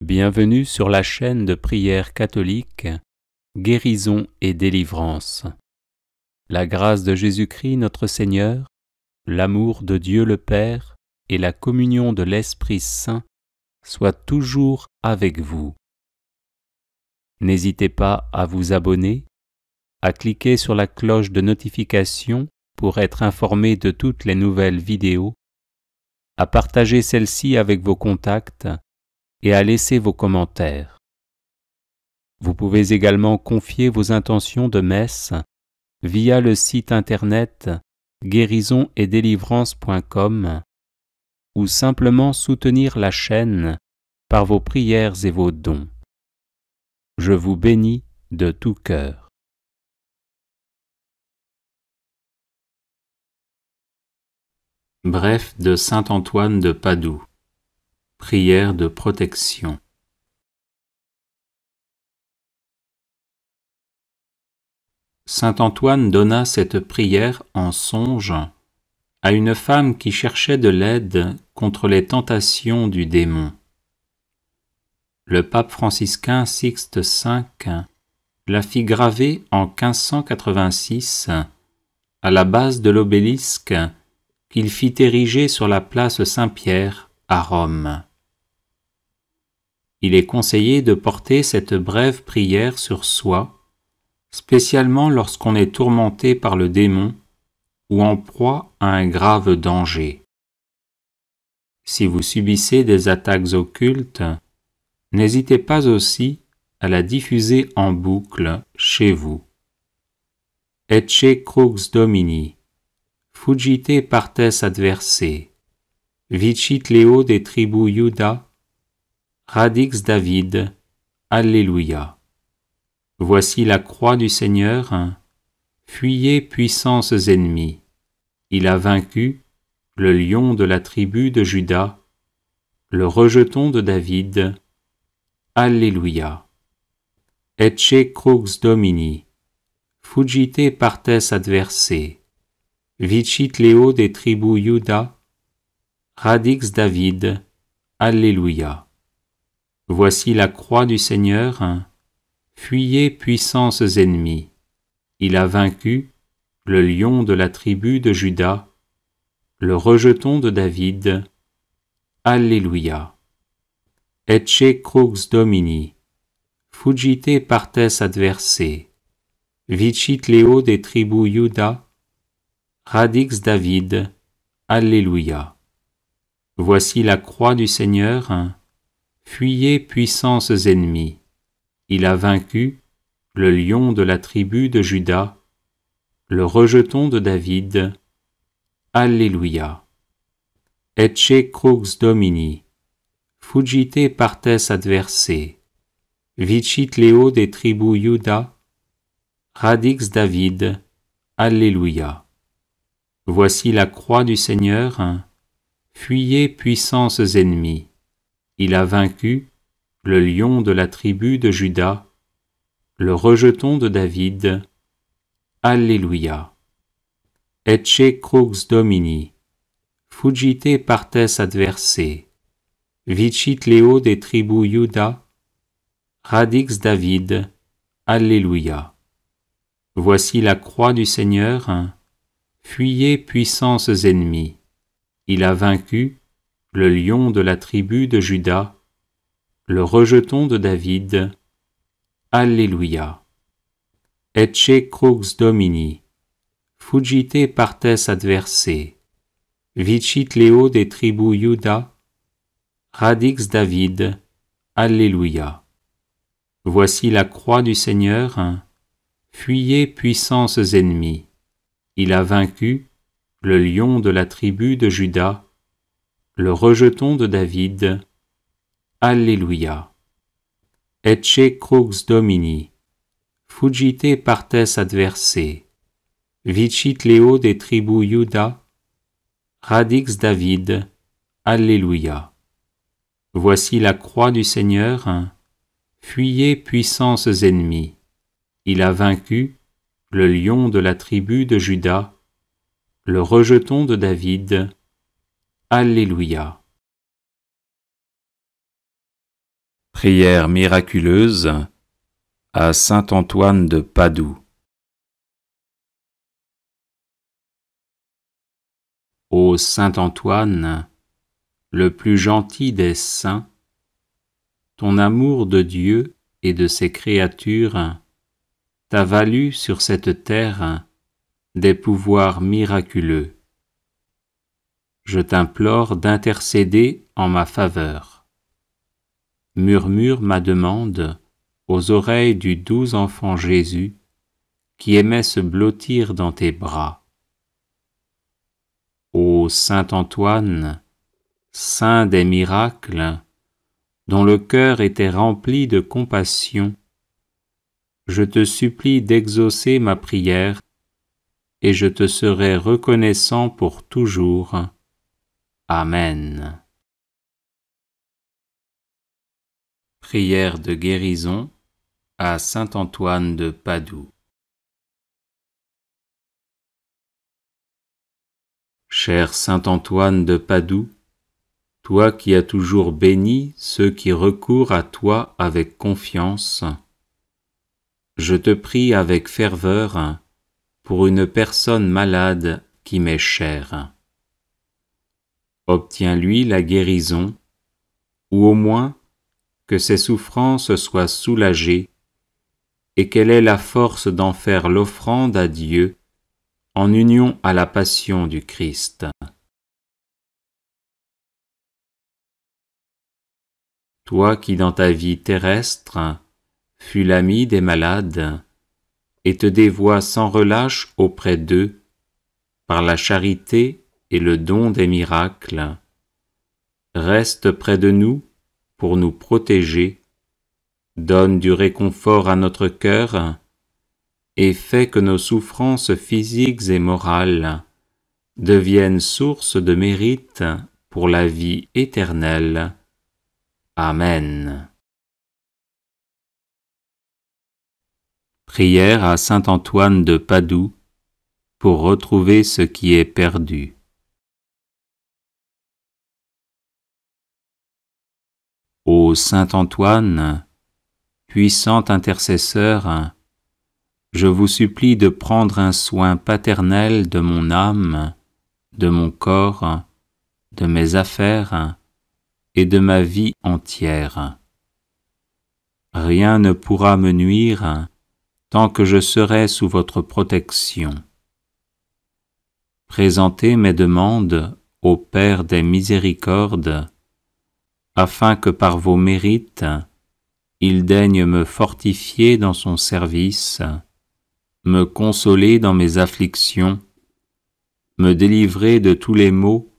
Bienvenue sur la chaîne de prière catholique Guérison et délivrance. La grâce de Jésus-Christ notre Seigneur, l'amour de Dieu le Père et la communion de l'Esprit Saint soient toujours avec vous. N'hésitez pas à vous abonner, à cliquer sur la cloche de notification pour être informé de toutes les nouvelles vidéos, à partager celle-ci avec vos contacts et à laisser vos commentaires. Vous pouvez également confier vos intentions de messe via le site internet guérisonetdélivrance.com ou simplement soutenir la chaîne par vos prières et vos dons. Je vous bénis de tout cœur. Bref de saint Antoine de Padoue. Prière de protection. Saint Antoine donna cette prière en songe à une femme qui cherchait de l'aide contre les tentations du démon. Le pape franciscain Sixte V la fit graver en 1586 à la base de l'obélisque qu'il fit ériger sur la place Saint-Pierre à Rome. Il est conseillé de porter cette brève prière sur soi, spécialement lorsqu'on est tourmenté par le démon ou en proie à un grave danger. Si vous subissez des attaques occultes, n'hésitez pas aussi à la diffuser en boucle chez vous. Ecce crux Domini, fuggite partes adversae, vicit Leo de tribu Iuda, Radix David, Alléluia. Voici la croix du Seigneur, fuyez puissances ennemies. Il a vaincu le lion de la tribu de Juda, le rejeton de David. Alléluia. Ecce crux Domini, fuggite partes adversae, vicit Leo de tribu Iuda, Radix David. Alléluia. Voici la croix du Seigneur, fuyez puissances ennemies. Il a vaincu le lion de la tribu de Juda, le rejeton de David. Alléluia. Ecce crux Domini, fuggite partes adversae, vicit Leo de tribu Iuda, Radix David. Alléluia. Voici la croix du Seigneur, fuyez puissances ennemies. Il a vaincu le lion de la tribu de Juda, le rejeton de David. Alléluia. Ecce crux Domini, fuggite partes adversae, vicit Leo de tribu Iuda, Radix David. Alléluia. Voici la croix du Seigneur, fuyez puissances ennemies. Il a vaincu le lion de la tribu de Juda, le rejeton de David. Alléluia. Ecce crux Domini, fuggite partes adversae, vicit Leo de tribu Iuda, Radix David. Alléluia. Voici la croix du Seigneur, fuyez puissances ennemies. Il a vaincu le lion de la tribu de Juda, le rejeton de David. Alléluia. Ecce crux Domini, fuggite partes adversae, vicit Leo de tribu Iuda, Radix David. Alléluia. Voici la croix du Seigneur, fuyez puissances ennemies. Il a vaincu le lion de la tribu de Juda, le rejeton de David. Alléluia. Ecce crux Domini, fuggite partes adversae, vicit Leo de tribu Iuda, Radix David. Alléluia. Voici la croix du Seigneur, fuyez puissances ennemies. Il a vaincu le lion de la tribu de Juda, le rejeton de David. Alléluia. Prière miraculeuse à saint Antoine de Padoue. Ô saint Antoine, le plus gentil des saints, ton amour de Dieu et de ses créatures t'a valu sur cette terre des pouvoirs miraculeux. Je t'implore d'intercéder en ma faveur. Murmure ma demande aux oreilles du doux enfant Jésus qui aimait se blottir dans tes bras. Ô saint Antoine, saint des miracles, dont le cœur était rempli de compassion, je te supplie d'exaucer ma prière et je te serai reconnaissant pour toujours. Amen. Prière de guérison à saint Antoine de Padoue. Cher saint Antoine de Padoue, toi qui as toujours béni ceux qui recourent à toi avec confiance, je te prie avec ferveur pour une personne malade qui m'est chère. Obtiens-lui la guérison, ou au moins que ses souffrances soient soulagées et qu'elle ait la force d'en faire l'offrande à Dieu en union à la passion du Christ. Toi qui dans ta vie terrestre fus l'ami des malades et te dévoies sans relâche auprès d'eux par la charité et le don des miracles, reste près de nous pour nous protéger, donne du réconfort à notre cœur et fais que nos souffrances physiques et morales deviennent source de mérite pour la vie éternelle. Amen. Prière à saint Antoine de Padoue pour retrouver ce qui est perdu. Ô saint Antoine, puissant intercesseur, je vous supplie de prendre un soin paternel de mon âme, de mon corps, de mes affaires et de ma vie entière. Rien ne pourra me nuire tant que je serai sous votre protection. Présentez mes demandes au Père des miséricordes, afin que par vos mérites, il daigne me fortifier dans son service, me consoler dans mes afflictions, me délivrer de tous les maux,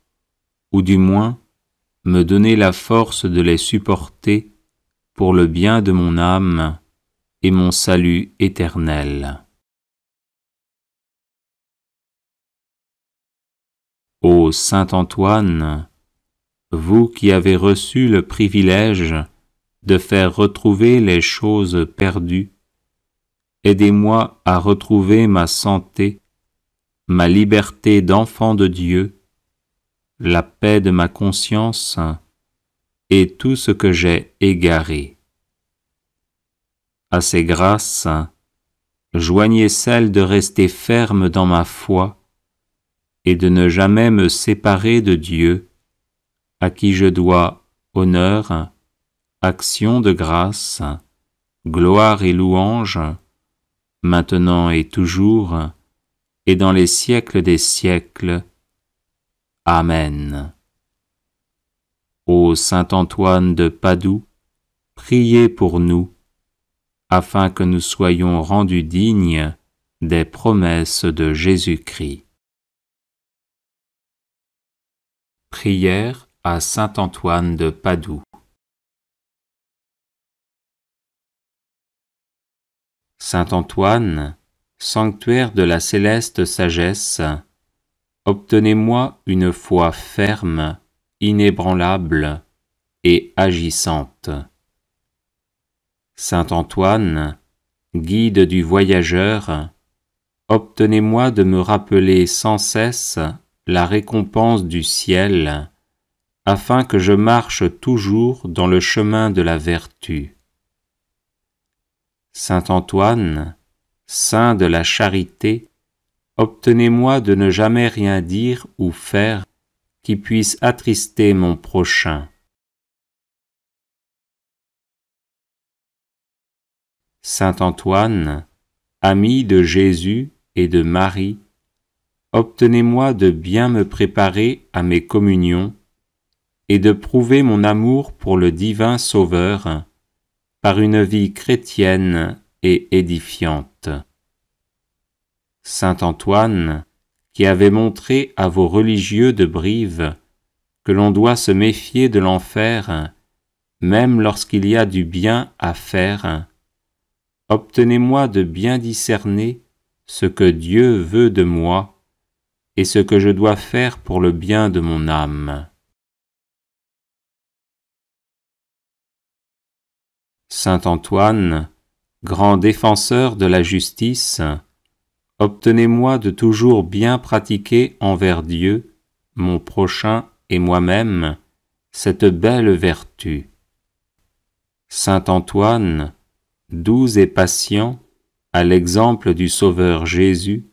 ou du moins me donner la force de les supporter pour le bien de mon âme et mon salut éternel. Ô saint Antoine, vous qui avez reçu le privilège de faire retrouver les choses perdues, aidez-moi à retrouver ma santé, ma liberté d'enfant de Dieu, la paix de ma conscience et tout ce que j'ai égaré. À ces grâces, joignez celle de rester ferme dans ma foi et de ne jamais me séparer de Dieu, à qui je dois honneur, action de grâce, gloire et louange, maintenant et toujours, et dans les siècles des siècles. Amen. Ô saint Antoine de Padoue, priez pour nous, afin que nous soyons rendus dignes des promesses de Jésus-Christ. Prière à saint Antoine de Padoue. Saint Antoine, sanctuaire de la céleste sagesse, obtenez-moi une foi ferme, inébranlable et agissante. Saint Antoine, guide du voyageur, obtenez-moi de me rappeler sans cesse la récompense du ciel afin que je marche toujours dans le chemin de la vertu. Saint Antoine, saint de la charité, obtenez-moi de ne jamais rien dire ou faire qui puisse attrister mon prochain. Saint Antoine, ami de Jésus et de Marie, obtenez-moi de bien me préparer à mes communions et de prouver mon amour pour le divin Sauveur par une vie chrétienne et édifiante. Saint Antoine, qui avait montré à vos religieux de Brive que l'on doit se méfier de l'enfer, même lorsqu'il y a du bien à faire, obtenez-moi de bien discerner ce que Dieu veut de moi et ce que je dois faire pour le bien de mon âme. Saint Antoine, grand défenseur de la justice, obtenez-moi de toujours bien pratiquer envers Dieu, mon prochain et moi-même, cette belle vertu. Saint Antoine, doux et patient, à l'exemple du Sauveur Jésus,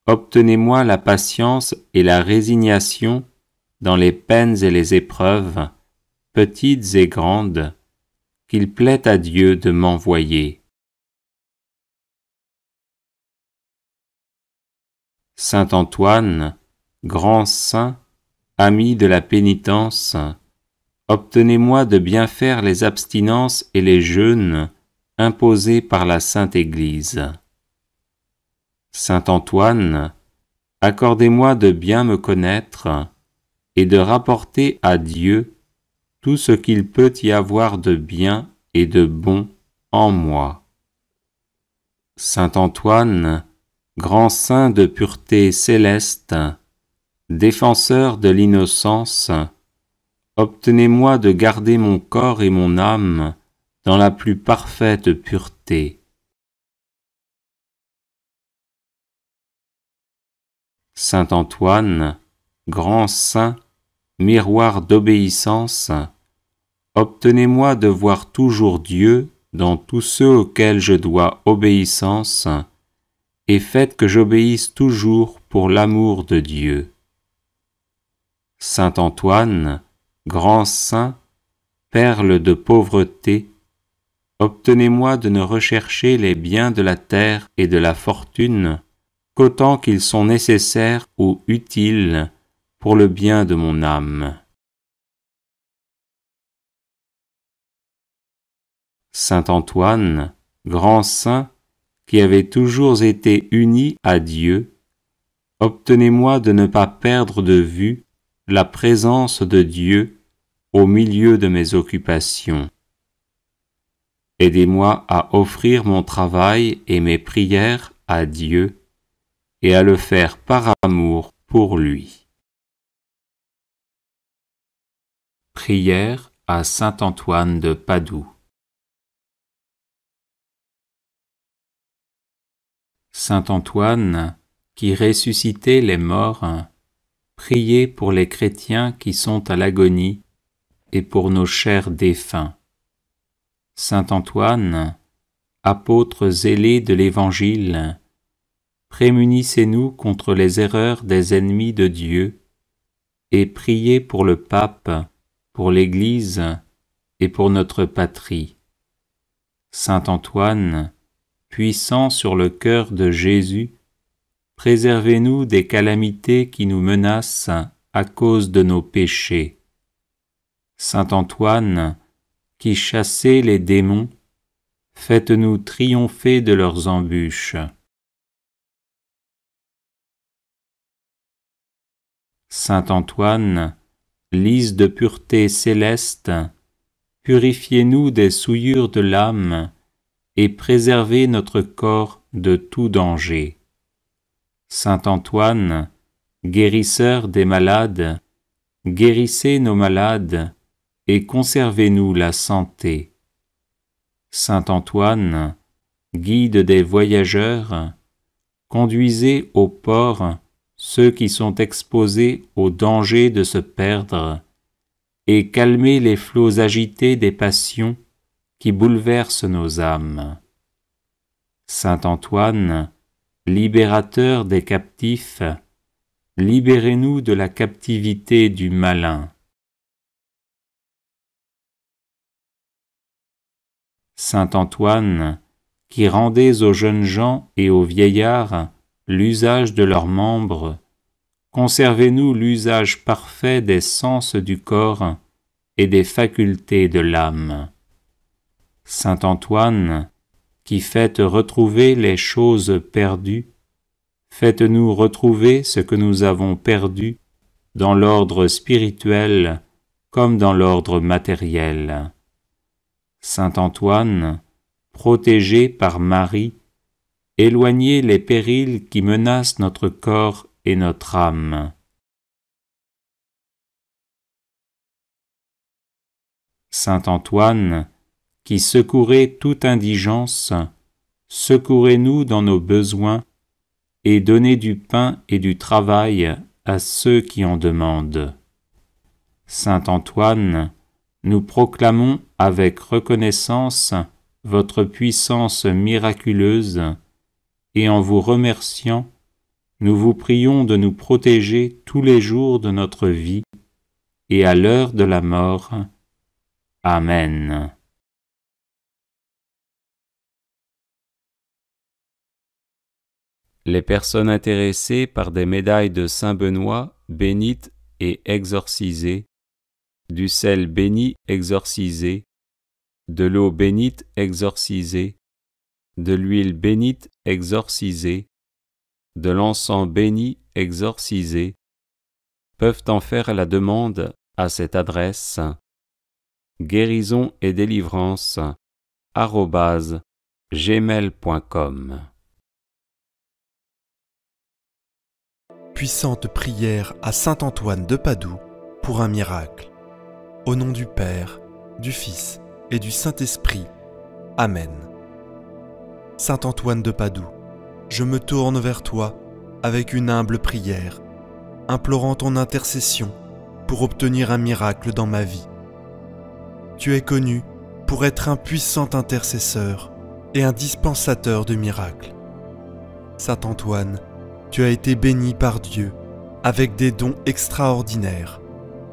obtenez-moi la patience et la résignation dans les peines et les épreuves, petites et grandes, qu'il plaît à Dieu de m'envoyer. Saint Antoine, grand saint, ami de la pénitence, obtenez-moi de bien faire les abstinences et les jeûnes imposés par la Sainte Église. Saint Antoine, accordez-moi de bien me connaître et de rapporter à Dieu tout ce qu'il peut y avoir de bien et de bon en moi. Saint Antoine, grand saint de pureté céleste, défenseur de l'innocence, obtenez-moi de garder mon corps et mon âme dans la plus parfaite pureté. Saint Antoine, grand saint, miroir d'obéissance, obtenez-moi de voir toujours Dieu dans tous ceux auxquels je dois obéissance, et faites que j'obéisse toujours pour l'amour de Dieu. Saint Antoine, grand saint, perle de pauvreté, obtenez-moi de ne rechercher les biens de la terre et de la fortune qu'autant qu'ils sont nécessaires ou utiles pour le bien de mon âme. Saint Antoine, grand saint, qui avait toujours été uni à Dieu, obtenez-moi de ne pas perdre de vue la présence de Dieu au milieu de mes occupations. Aidez-moi à offrir mon travail et mes prières à Dieu et à le faire par amour pour lui. Prière à Saint Antoine de Padoue. Saint Antoine, qui ressuscitait les morts, priez pour les chrétiens qui sont à l'agonie et pour nos chers défunts. Saint Antoine, apôtre zélé de l'Évangile, prémunissez-nous contre les erreurs des ennemis de Dieu et priez pour le pape, pour l'Église et pour notre patrie. Saint Antoine, puissant sur le cœur de Jésus, préservez-nous des calamités qui nous menacent à cause de nos péchés. Saint Antoine, qui chassez les démons, faites-nous triompher de leurs embûches. Saint Antoine, lys de pureté céleste, purifiez-nous des souillures de l'âme et préservez notre corps de tout danger. Saint Antoine, guérisseur des malades, guérissez nos malades et conservez-nous la santé. Saint Antoine, guide des voyageurs, conduisez au port ceux qui sont exposés au danger de se perdre et calmer les flots agités des passions qui bouleversent nos âmes. Saint Antoine, libérateur des captifs, libérez-nous de la captivité du malin. Saint Antoine, qui rendez aux jeunes gens et aux vieillards l'usage de leurs membres, conservez-nous l'usage parfait des sens du corps et des facultés de l'âme. Saint Antoine, qui faites retrouver les choses perdues, faites-nous retrouver ce que nous avons perdu dans l'ordre spirituel comme dans l'ordre matériel. Saint Antoine, protégé par Marie, éloignez les périls qui menacent notre corps et notre âme. Saint Antoine, qui secourez toute indigence, secourez-nous dans nos besoins et donnez du pain et du travail à ceux qui en demandent. Saint Antoine, nous proclamons avec reconnaissance votre puissance miraculeuse et en vous remerciant, nous vous prions de nous protéger tous les jours de notre vie et à l'heure de la mort. Amen. Les personnes intéressées par des médailles de Saint Benoît bénites et exorcisées, du sel béni exorcisé, de l'eau bénite exorcisée, de l'huile bénite exorcisée, de l'encens béni exorcisé, peuvent en faire la demande à cette adresse guérison et délivrance @gmail.com. Puissante prière à Saint Antoine de Padoue pour un miracle. Au nom du Père, du Fils et du Saint-Esprit. Amen. Saint Antoine de Padoue, je me tourne vers toi avec une humble prière, implorant ton intercession pour obtenir un miracle dans ma vie. Tu es connu pour être un puissant intercesseur et un dispensateur de miracles. Saint Antoine, tu as été béni par Dieu avec des dons extraordinaires,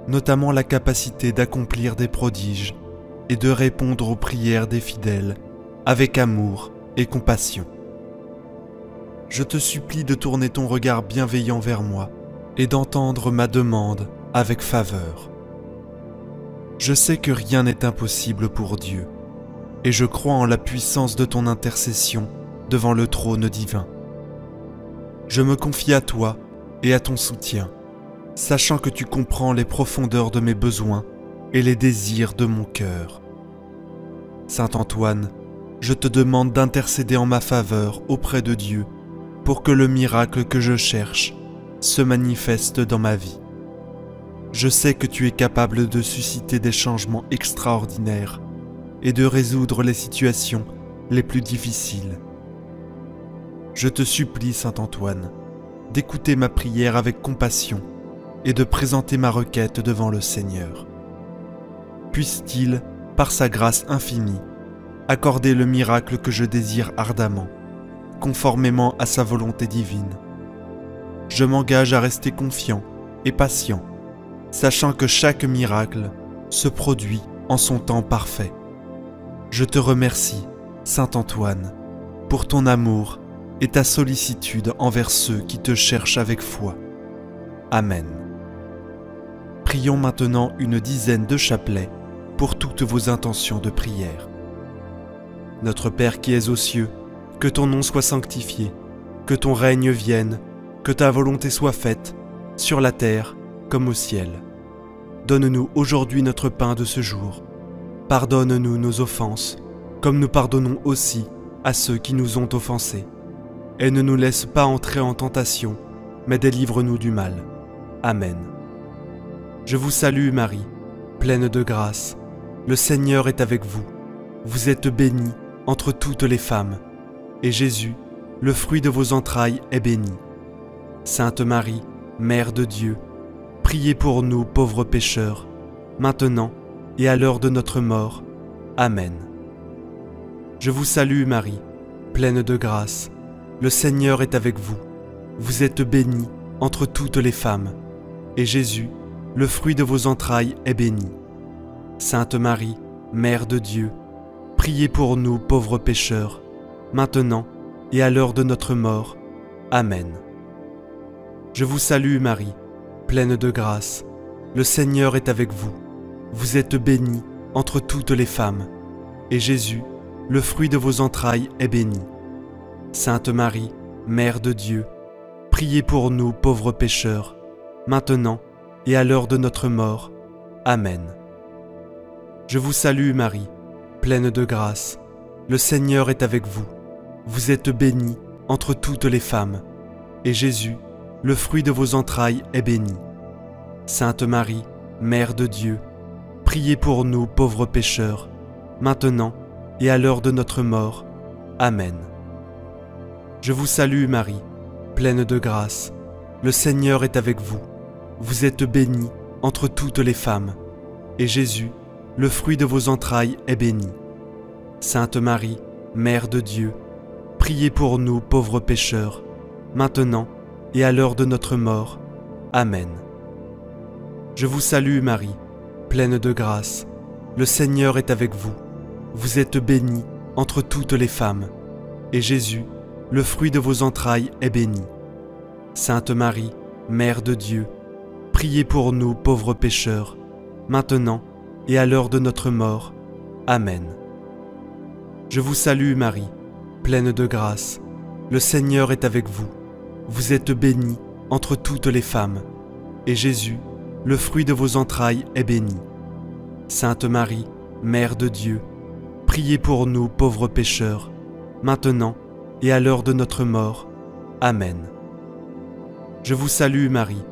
notamment la capacité d'accomplir des prodiges et de répondre aux prières des fidèles avec amour et compassion. Je te supplie de tourner ton regard bienveillant vers moi et d'entendre ma demande avec faveur. Je sais que rien n'est impossible pour Dieu, et je crois en la puissance de ton intercession devant le trône divin. Je me confie à toi et à ton soutien, sachant que tu comprends les profondeurs de mes besoins et les désirs de mon cœur. Saint Antoine, je te demande d'intercéder en ma faveur auprès de Dieu pour que le miracle que je cherche se manifeste dans ma vie. Je sais que tu es capable de susciter des changements extraordinaires et de résoudre les situations les plus difficiles. Je te supplie, Saint Antoine, d'écouter ma prière avec compassion et de présenter ma requête devant le Seigneur. Puisse-t-il, par sa grâce infinie, accorder le miracle que je désire ardemment, conformément à sa volonté divine. Je m'engage à rester confiant et patient, sachant que chaque miracle se produit en son temps parfait. Je te remercie, Saint Antoine, pour ton amour et ta sollicitude envers ceux qui te cherchent avec foi. Amen. Prions maintenant une dizaine de chapelets pour toutes vos intentions de prière. Notre Père qui es aux cieux, que ton nom soit sanctifié, que ton règne vienne, que ta volonté soit faite, sur la terre comme au ciel. Donne-nous aujourd'hui notre pain de ce jour. Pardonne-nous nos offenses, comme nous pardonnons aussi à ceux qui nous ont offensés. Et ne nous laisse pas entrer en tentation, mais délivre-nous du mal. Amen. Je vous salue Marie, pleine de grâce. Le Seigneur est avec vous. Vous êtes bénie entre toutes les femmes, et Jésus, le fruit de vos entrailles, est béni. Sainte Marie, Mère de Dieu, priez pour nous pauvres pécheurs, maintenant et à l'heure de notre mort. Amen. Je vous salue Marie, pleine de grâce. Le Seigneur est avec vous. Vous êtes bénie entre toutes les femmes, et Jésus, le fruit de vos entrailles, est béni. Sainte Marie, Mère de Dieu, priez pour nous pauvres pécheurs, maintenant et à l'heure de notre mort. Amen. Je vous salue Marie, pleine de grâce. Le Seigneur est avec vous. Vous êtes bénie entre toutes les femmes, et Jésus, le fruit de vos entrailles, est béni. Sainte Marie, Mère de Dieu, priez pour nous pauvres pécheurs, maintenant et à l'heure de notre mort. Amen. Je vous salue Marie, pleine de grâce. Le Seigneur est avec vous. Vous êtes bénie entre toutes les femmes, et Jésus, le fruit de vos entrailles, est béni. Sainte Marie, Mère de Dieu, priez pour nous pauvres pécheurs, maintenant et à l'heure de notre mort. Amen. Je vous salue Marie, pleine de grâce. Le Seigneur est avec vous. Vous êtes bénie entre toutes les femmes, et Jésus, le fruit de vos entrailles, est béni. Sainte Marie, Mère de Dieu, priez pour nous pauvres pécheurs, maintenant et à l'heure de notre mort. Amen. Je vous salue Marie, pleine de grâce. Le Seigneur est avec vous. Vous êtes bénie entre toutes les femmes, et Jésus, le fruit de vos entrailles, est béni. Sainte Marie, Mère de Dieu, priez pour nous pauvres pécheurs, maintenant et à l'heure de notre mort. Amen. Je vous salue Marie, pleine de grâce. Le Seigneur est avec vous. Vous êtes bénie entre toutes les femmes, et Jésus, le fruit de vos entrailles, est béni. Sainte Marie, Mère de Dieu, priez pour nous pauvres pécheurs, maintenant et à l'heure de notre mort. Amen. Je vous salue Marie,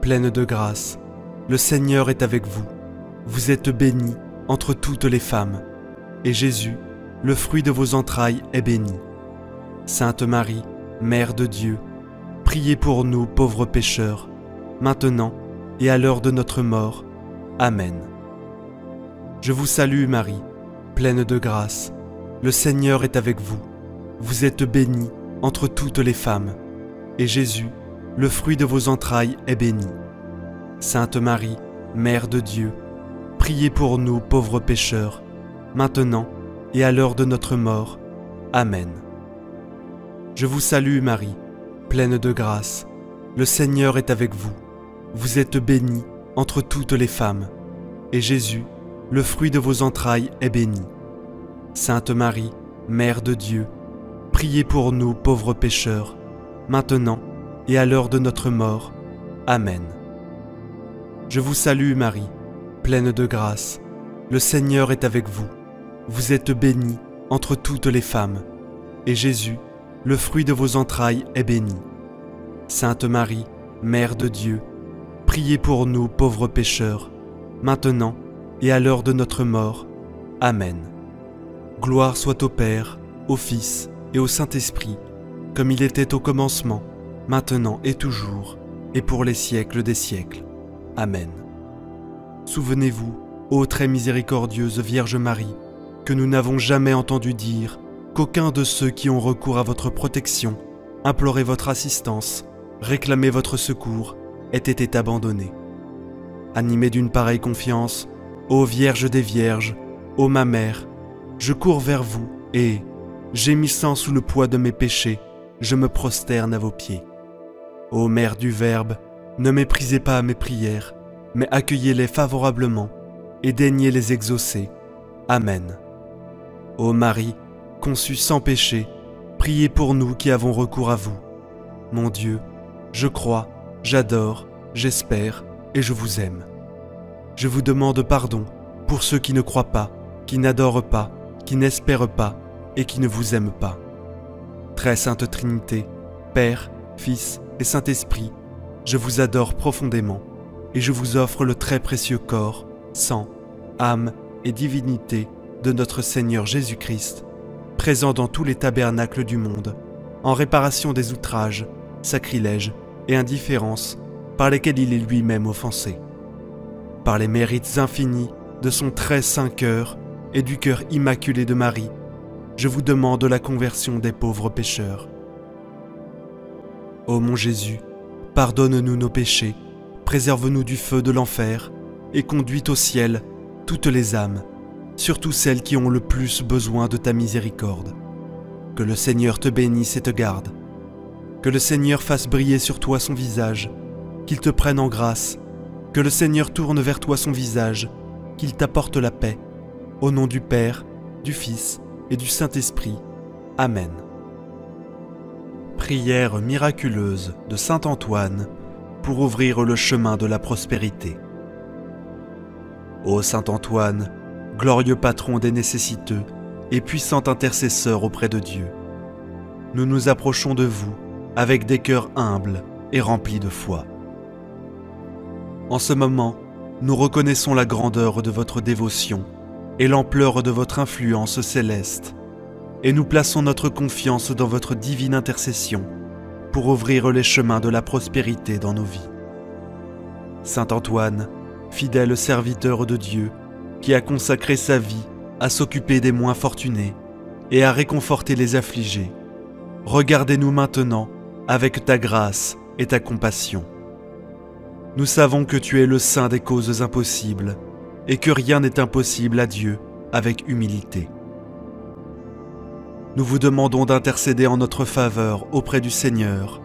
pleine de grâce. Le Seigneur est avec vous. Vous êtes bénie entre toutes les femmes, et Jésus, le fruit de vos entrailles, est béni. Sainte Marie, Mère de Dieu, priez pour nous pauvres pécheurs, maintenant et à l'heure de notre mort. Amen. Je vous salue Marie, pleine de grâce. Le Seigneur est avec vous. Vous êtes bénie entre toutes les femmes, et Jésus, le fruit de vos entrailles, est béni. Sainte Marie, Mère de Dieu, priez pour nous pauvres pécheurs, maintenant et à l'heure de notre mort. Amen. Je vous salue Marie, pleine de grâce. Le Seigneur est avec vous. Vous êtes bénie entre toutes les femmes, et Jésus, le fruit de vos entrailles, est béni. Sainte Marie, Mère de Dieu, priez pour nous pauvres pécheurs, maintenant et à l'heure de notre mort. Amen. Je vous salue Marie, pleine de grâce. Le Seigneur est avec vous. Vous êtes bénie entre toutes les femmes, et Jésus, le fruit de vos entrailles, est béni. Sainte Marie, Mère de Dieu, priez pour nous pauvres pécheurs, maintenant et à l'heure de notre mort. Amen. Gloire soit au Père, au Fils et au Saint-Esprit, comme il était au commencement, maintenant et toujours, et pour les siècles des siècles. Amen. Souvenez-vous, ô très miséricordieuse Vierge Marie, que nous n'avons jamais entendu dire qu'aucun de ceux qui ont recours à votre protection, imploré votre assistance, réclamé votre secours, ait été abandonné. Animé d'une pareille confiance, ô Vierge des Vierges, ô ma Mère, je cours vers vous et, gémissant sous le poids de mes péchés, je me prosterne à vos pieds. Ô Mère du Verbe, ne méprisez pas mes prières, mais accueillez-les favorablement et daignez les exaucer. Amen. Ô Marie, conçue sans péché, priez pour nous qui avons recours à vous. Mon Dieu, je crois, j'adore, j'espère et je vous aime. Je vous demande pardon pour ceux qui ne croient pas, qui n'adorent pas, qui n'espèrent pas et qui ne vous aiment pas. Très Sainte Trinité, Père, Fils et Saint-Esprit, je vous adore profondément et je vous offre le très précieux corps, sang, âme et divinité de notre Seigneur Jésus-Christ, présent dans tous les tabernacles du monde, en réparation des outrages, sacrilèges et indifférences par lesquels il est lui-même offensé. par les mérites infinis de son très saint cœur et du cœur immaculé de Marie, je vous demande la conversion des pauvres pécheurs. Ô mon Jésus, pardonne-nous nos péchés, préserve-nous du feu de l'enfer et conduis au ciel toutes les âmes, surtout celles qui ont le plus besoin de ta miséricorde. Que le Seigneur te bénisse et te garde. Que le Seigneur fasse briller sur toi son visage, qu'il te prenne en grâce. Que le Seigneur tourne vers toi son visage, qu'il t'apporte la paix. Au nom du Père, du Fils et du Saint-Esprit. Amen. Prière miraculeuse de saint Antoine pour ouvrir le chemin de la prospérité. Ô saint Antoine, glorieux patron des nécessiteux et puissant intercesseur auprès de Dieu, nous nous approchons de vous avec des cœurs humbles et remplis de foi. En ce moment, nous reconnaissons la grandeur de votre dévotion et l'ampleur de votre influence céleste, et nous plaçons notre confiance dans votre divine intercession pour ouvrir les chemins de la prospérité dans nos vies. Saint Antoine, fidèle serviteur de Dieu, qui a consacré sa vie à s'occuper des moins fortunés et à réconforter les affligés, regardez-nous maintenant avec ta grâce et ta compassion. Nous savons que tu es le saint des causes impossibles et que rien n'est impossible à Dieu avec humilité. Nous vous demandons d'intercéder en notre faveur auprès du Seigneur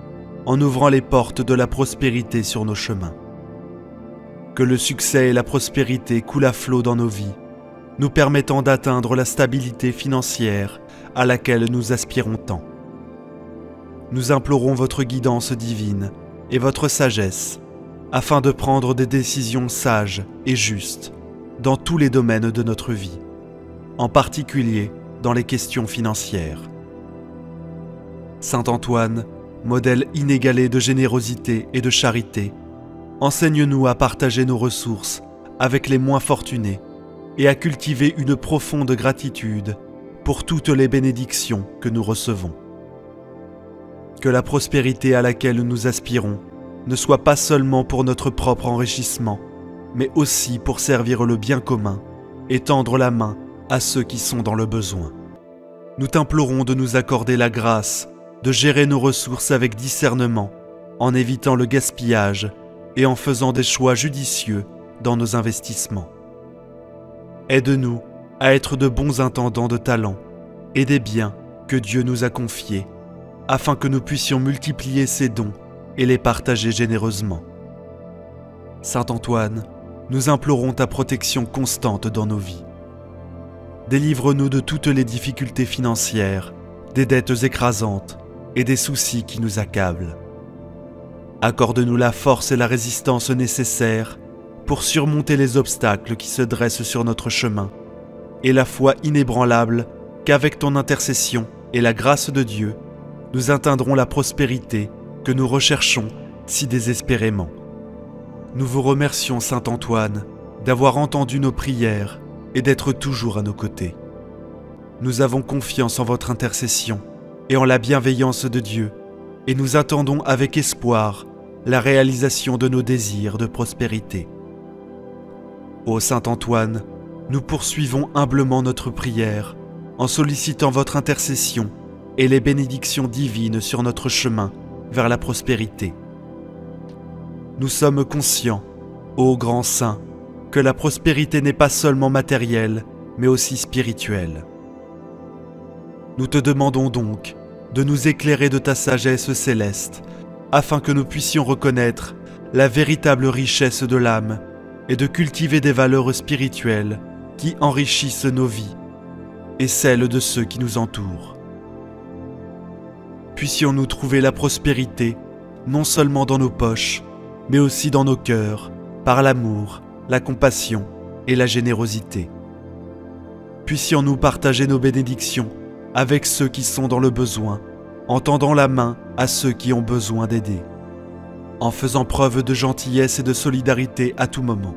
en ouvrant les portes de la prospérité sur nos chemins. Que le succès et la prospérité coulent à flot dans nos vies, nous permettant d'atteindre la stabilité financière à laquelle nous aspirons tant. Nous implorons votre guidance divine et votre sagesse afin de prendre des décisions sages et justes dans tous les domaines de notre vie, en particulier dans les questions financières. Saint Antoine, modèle inégalé de générosité et de charité, enseigne-nous à partager nos ressources avec les moins fortunés et à cultiver une profonde gratitude pour toutes les bénédictions que nous recevons. Que la prospérité à laquelle nous aspirons ne soit pas seulement pour notre propre enrichissement, mais aussi pour servir le bien commun et tendre la main à ceux qui sont dans le besoin. Nous t'implorons de nous accorder la grâce de gérer nos ressources avec discernement, en évitant le gaspillage et en faisant des choix judicieux dans nos investissements. Aide-nous à être de bons intendants de talents et des biens que Dieu nous a confiés, afin que nous puissions multiplier ces dons et les partager généreusement. Saint Antoine, nous implorons ta protection constante dans nos vies. Délivre-nous de toutes les difficultés financières, des dettes écrasantes et des soucis qui nous accablent. Accorde-nous la force et la résistance nécessaires pour surmonter les obstacles qui se dressent sur notre chemin, et la foi inébranlable qu'avec ton intercession et la grâce de Dieu, nous atteindrons la prospérité que nous recherchons si désespérément. Nous vous remercions, Saint Antoine, d'avoir entendu nos prières et d'être toujours à nos côtés. Nous avons confiance en votre intercession et en la bienveillance de Dieu, et nous attendons avec espoir la réalisation de nos désirs de prospérité. Ô Saint Antoine, nous poursuivons humblement notre prière en sollicitant votre intercession et les bénédictions divines sur notre chemin vers la prospérité. Nous sommes conscients, ô grand saint, que la prospérité n'est pas seulement matérielle, mais aussi spirituelle. Nous te demandons donc de nous éclairer de ta sagesse céleste, afin que nous puissions reconnaître la véritable richesse de l'âme et de cultiver des valeurs spirituelles qui enrichissent nos vies et celles de ceux qui nous entourent. Puissions-nous trouver la prospérité non seulement dans nos poches, mais aussi dans nos cœurs, par l'amour, la compassion et la générosité. Puissions-nous partager nos bénédictions avec ceux qui sont dans le besoin, en tendant la main à ceux qui ont besoin d'aider, en faisant preuve de gentillesse et de solidarité à tout moment.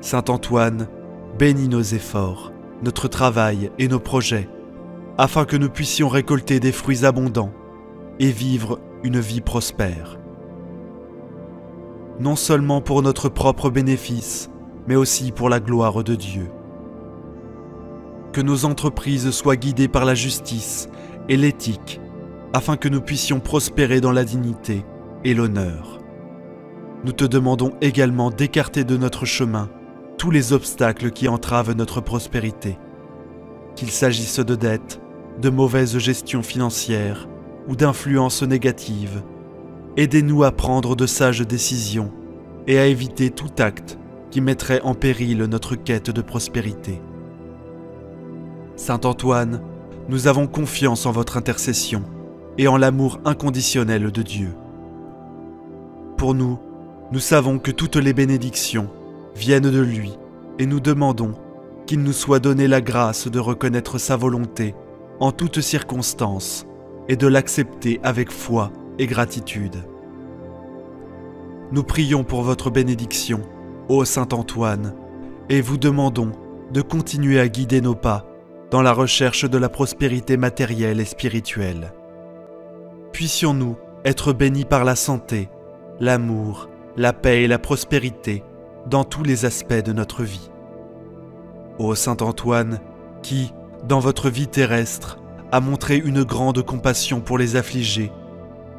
Saint Antoine, bénis nos efforts, notre travail et nos projets, afin que nous puissions récolter des fruits abondants et vivre une vie prospère. non seulement pour notre propre bénéfice, mais aussi pour la gloire de Dieu. Que nos entreprises soient guidées par la justice et l'éthique, afin que nous puissions prospérer dans la dignité et l'honneur. Nous te demandons également d'écarter de notre chemin tous les obstacles qui entravent notre prospérité, qu'il s'agisse de dettes, de mauvaise gestion financière ou d'influences négatives. Aidez-nous à prendre de sages décisions et à éviter tout acte qui mettrait en péril notre quête de prospérité. Saint Antoine, nous avons confiance en votre intercession et en l'amour inconditionnel de Dieu. Pour nous, nous savons que toutes les bénédictions viennent de lui et nous demandons qu'il nous soit donné la grâce de reconnaître sa volonté en toutes circonstances et de l'accepter avec foi et gratitude. Nous prions pour votre bénédiction, ô Saint Antoine, et vous demandons de continuer à guider nos pas dans la recherche de la prospérité matérielle et spirituelle. Puissions-nous être bénis par la santé, l'amour, la paix et la prospérité dans tous les aspects de notre vie. Ô Saint Antoine, qui, dans votre vie terrestre, a montré une grande compassion pour les affligés,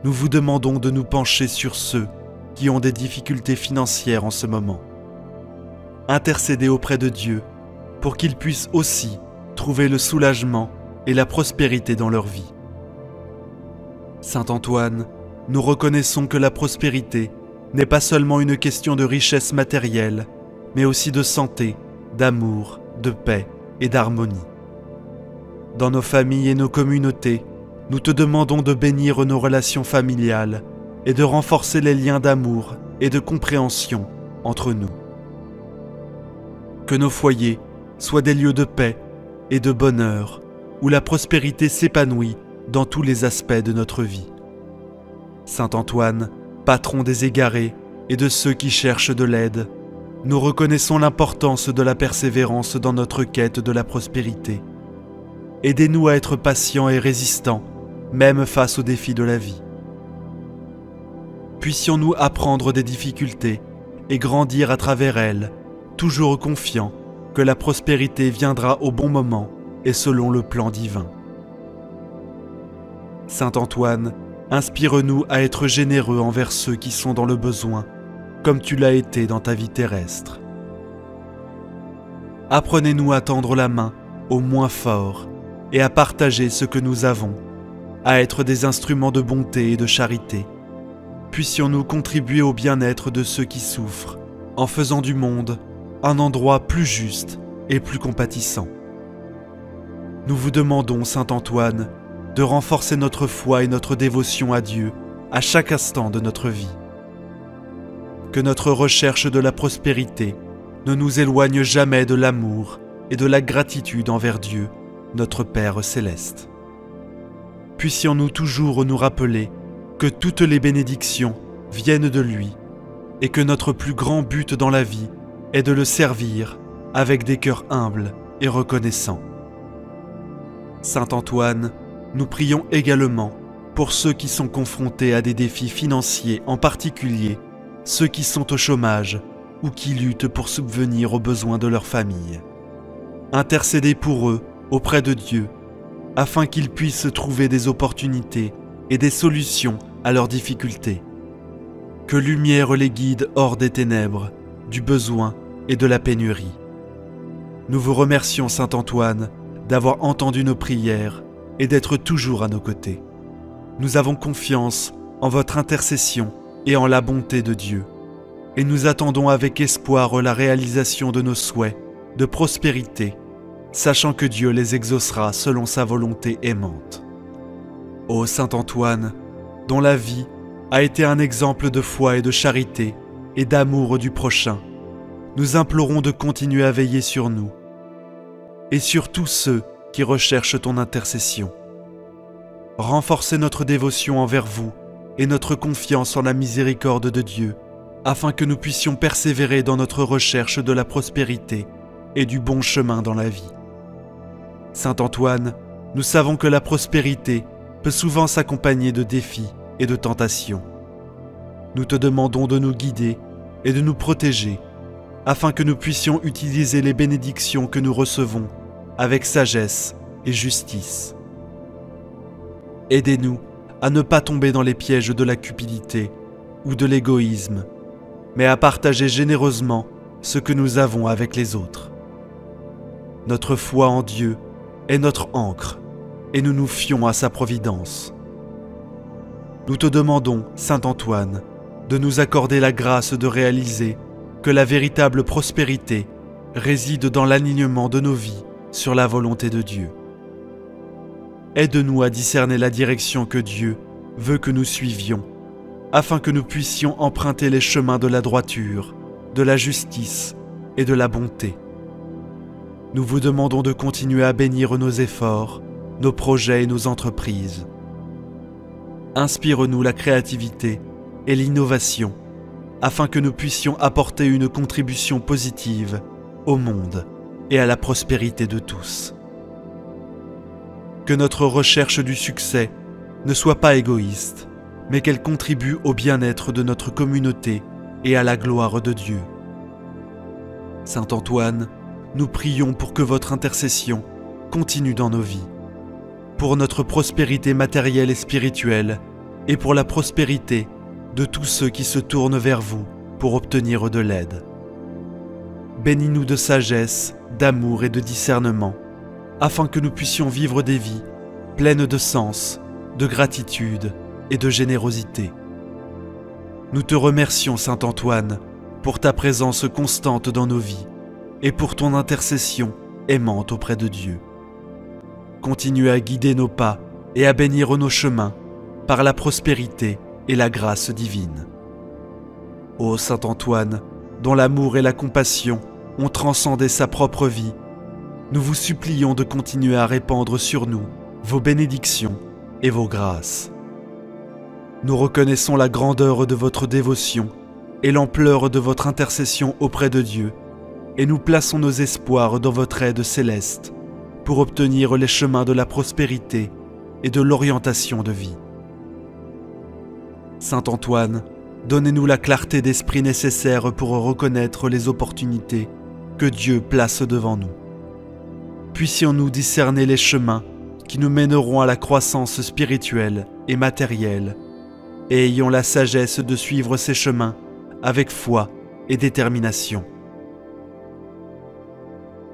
nous vous demandons de nous pencher sur ceux qui ont des difficultés financières en ce moment. Intercédez auprès de Dieu pour qu'ils puissent aussi trouver le soulagement et la prospérité dans leur vie. Saint Antoine, nous reconnaissons que la prospérité n'est pas seulement une question de richesse matérielle, mais aussi de santé, d'amour, de paix et d'harmonie. Dans nos familles et nos communautés, nous te demandons de bénir nos relations familiales et de renforcer les liens d'amour et de compréhension entre nous. Que nos foyers soient des lieux de paix et de bonheur, où la prospérité s'épanouit dans tous les aspects de notre vie. Saint Antoine, patron des égarés et de ceux qui cherchent de l'aide, nous reconnaissons l'importance de la persévérance dans notre quête de la prospérité. Aidez-nous à être patients et résistants, même face aux défis de la vie. Puissions-nous apprendre des difficultés et grandir à travers elles, toujours confiants que la prospérité viendra au bon moment et selon le plan divin. Saint Antoine, inspire-nous à être généreux envers ceux qui sont dans le besoin, comme tu l'as été dans ta vie terrestre. Apprenez-nous à tendre la main aux moins forts et à partager ce que nous avons, à être des instruments de bonté et de charité. Puissions-nous contribuer au bien-être de ceux qui souffrent, en faisant du monde un endroit plus juste et plus compatissant. Nous vous demandons, Saint Antoine, de renforcer notre foi et notre dévotion à Dieu à chaque instant de notre vie. Que notre recherche de la prospérité ne nous éloigne jamais de l'amour et de la gratitude envers Dieu, notre Père céleste. Puissions-nous toujours nous rappeler que toutes les bénédictions viennent de lui et que notre plus grand but dans la vie est de le servir avec des cœurs humbles et reconnaissants. Saint Antoine, nous prions également pour ceux qui sont confrontés à des défis financiers, en particulier ceux qui sont au chômage ou qui luttent pour subvenir aux besoins de leur famille. Intercédez pour eux auprès de Dieu, afin qu'ils puissent trouver des opportunités et des solutions à leurs difficultés. Que lumière les guide hors des ténèbres, du besoin et de la pénurie. Nous vous remercions, Saint Antoine, d'avoir entendu nos prières et d'être toujours à nos côtés. Nous avons confiance en votre intercession et en la bonté de Dieu, et nous attendons avec espoir la réalisation de nos souhaits de prospérité, sachant que Dieu les exaucera selon sa volonté aimante. Ô Saint Antoine, dont la vie a été un exemple de foi et de charité et d'amour du prochain, nous implorons de continuer à veiller sur nous et sur tous ceux qui recherchent ton intercession. Renforcez notre dévotion envers vous et notre confiance en la miséricorde de Dieu, afin que nous puissions persévérer dans notre recherche de la prospérité et du bon chemin dans la vie. Saint Antoine, nous savons que la prospérité peut souvent s'accompagner de défis et de tentations. Nous te demandons de nous guider et de nous protéger, afin que nous puissions utiliser les bénédictions que nous recevons avec sagesse et justice. Aidez-nous à ne pas tomber dans les pièges de la cupidité ou de l'égoïsme, mais à partager généreusement ce que nous avons avec les autres. Notre foi en Dieu est notre ancre, et nous nous fions à sa providence. Nous te demandons, Saint Antoine, de nous accorder la grâce de réaliser que la véritable prospérité réside dans l'alignement de nos vies sur la volonté de Dieu. Aide-nous à discerner la direction que Dieu veut que nous suivions, afin que nous puissions emprunter les chemins de la droiture, de la justice et de la bonté. Nous vous demandons de continuer à bénir nos efforts, nos projets et nos entreprises. Inspire-nous la créativité et l'innovation, afin que nous puissions apporter une contribution positive au monde et à la prospérité de tous. Que notre recherche du succès ne soit pas égoïste, mais qu'elle contribue au bien-être de notre communauté et à la gloire de Dieu. Saint Antoine, nous prions pour que votre intercession continue dans nos vies, pour notre prospérité matérielle et spirituelle, et pour la prospérité de tous ceux qui se tournent vers vous pour obtenir de l'aide. Bénis-nous de sagesse, d'amour et de discernement, afin que nous puissions vivre des vies pleines de sens, de gratitude et de générosité. Nous te remercions, Saint Antoine, pour ta présence constante dans nos vies et pour ton intercession aimante auprès de Dieu. Continue à guider nos pas et à bénir nos chemins par la prospérité et la grâce divine. Ô Saint Antoine, dont l'amour et la compassion ont transcendé sa propre vie, nous vous supplions de continuer à répandre sur nous vos bénédictions et vos grâces. Nous reconnaissons la grandeur de votre dévotion et l'ampleur de votre intercession auprès de Dieu, et nous plaçons nos espoirs dans votre aide céleste pour obtenir les chemins de la prospérité et de l'orientation de vie. Saint Antoine, donnez-nous la clarté d'esprit nécessaire pour reconnaître les opportunités que Dieu place devant nous. Puissions-nous discerner les chemins qui nous mèneront à la croissance spirituelle et matérielle, et ayons la sagesse de suivre ces chemins avec foi et détermination.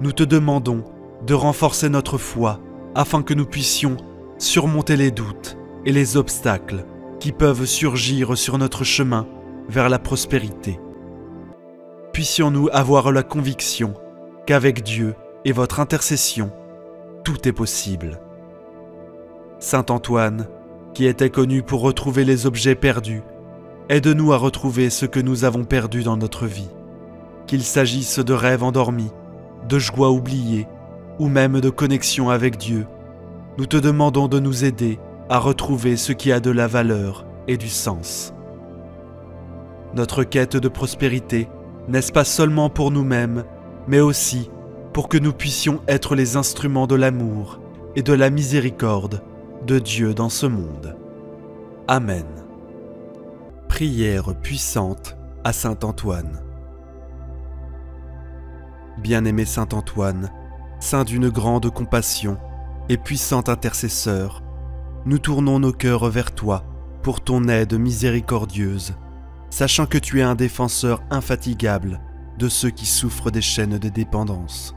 Nous te demandons de renforcer notre foi afin que nous puissions surmonter les doutes et les obstacles qui peuvent surgir sur notre chemin vers la prospérité. Puissions-nous avoir la conviction qu'avec Dieu et votre intercession, tout est possible. Saint Antoine, qui était connu pour retrouver les objets perdus, aide-nous à retrouver ce que nous avons perdu dans notre vie, qu'il s'agisse de rêves endormis, de joies oubliées ou même de connexion avec Dieu. Nous te demandons de nous aider à retrouver ce qui a de la valeur et du sens. Notre quête de prospérité, n'est-ce pas seulement pour nous-mêmes, mais aussi pour que nous puissions être les instruments de l'amour et de la miséricorde de Dieu dans ce monde. Amen. Prière puissante à Saint Antoine. Bien-aimé Saint Antoine, saint d'une grande compassion et puissant intercesseur, nous tournons nos cœurs vers toi pour ton aide miséricordieuse, sachant que tu es un défenseur infatigable de ceux qui souffrent des chaînes de dépendance.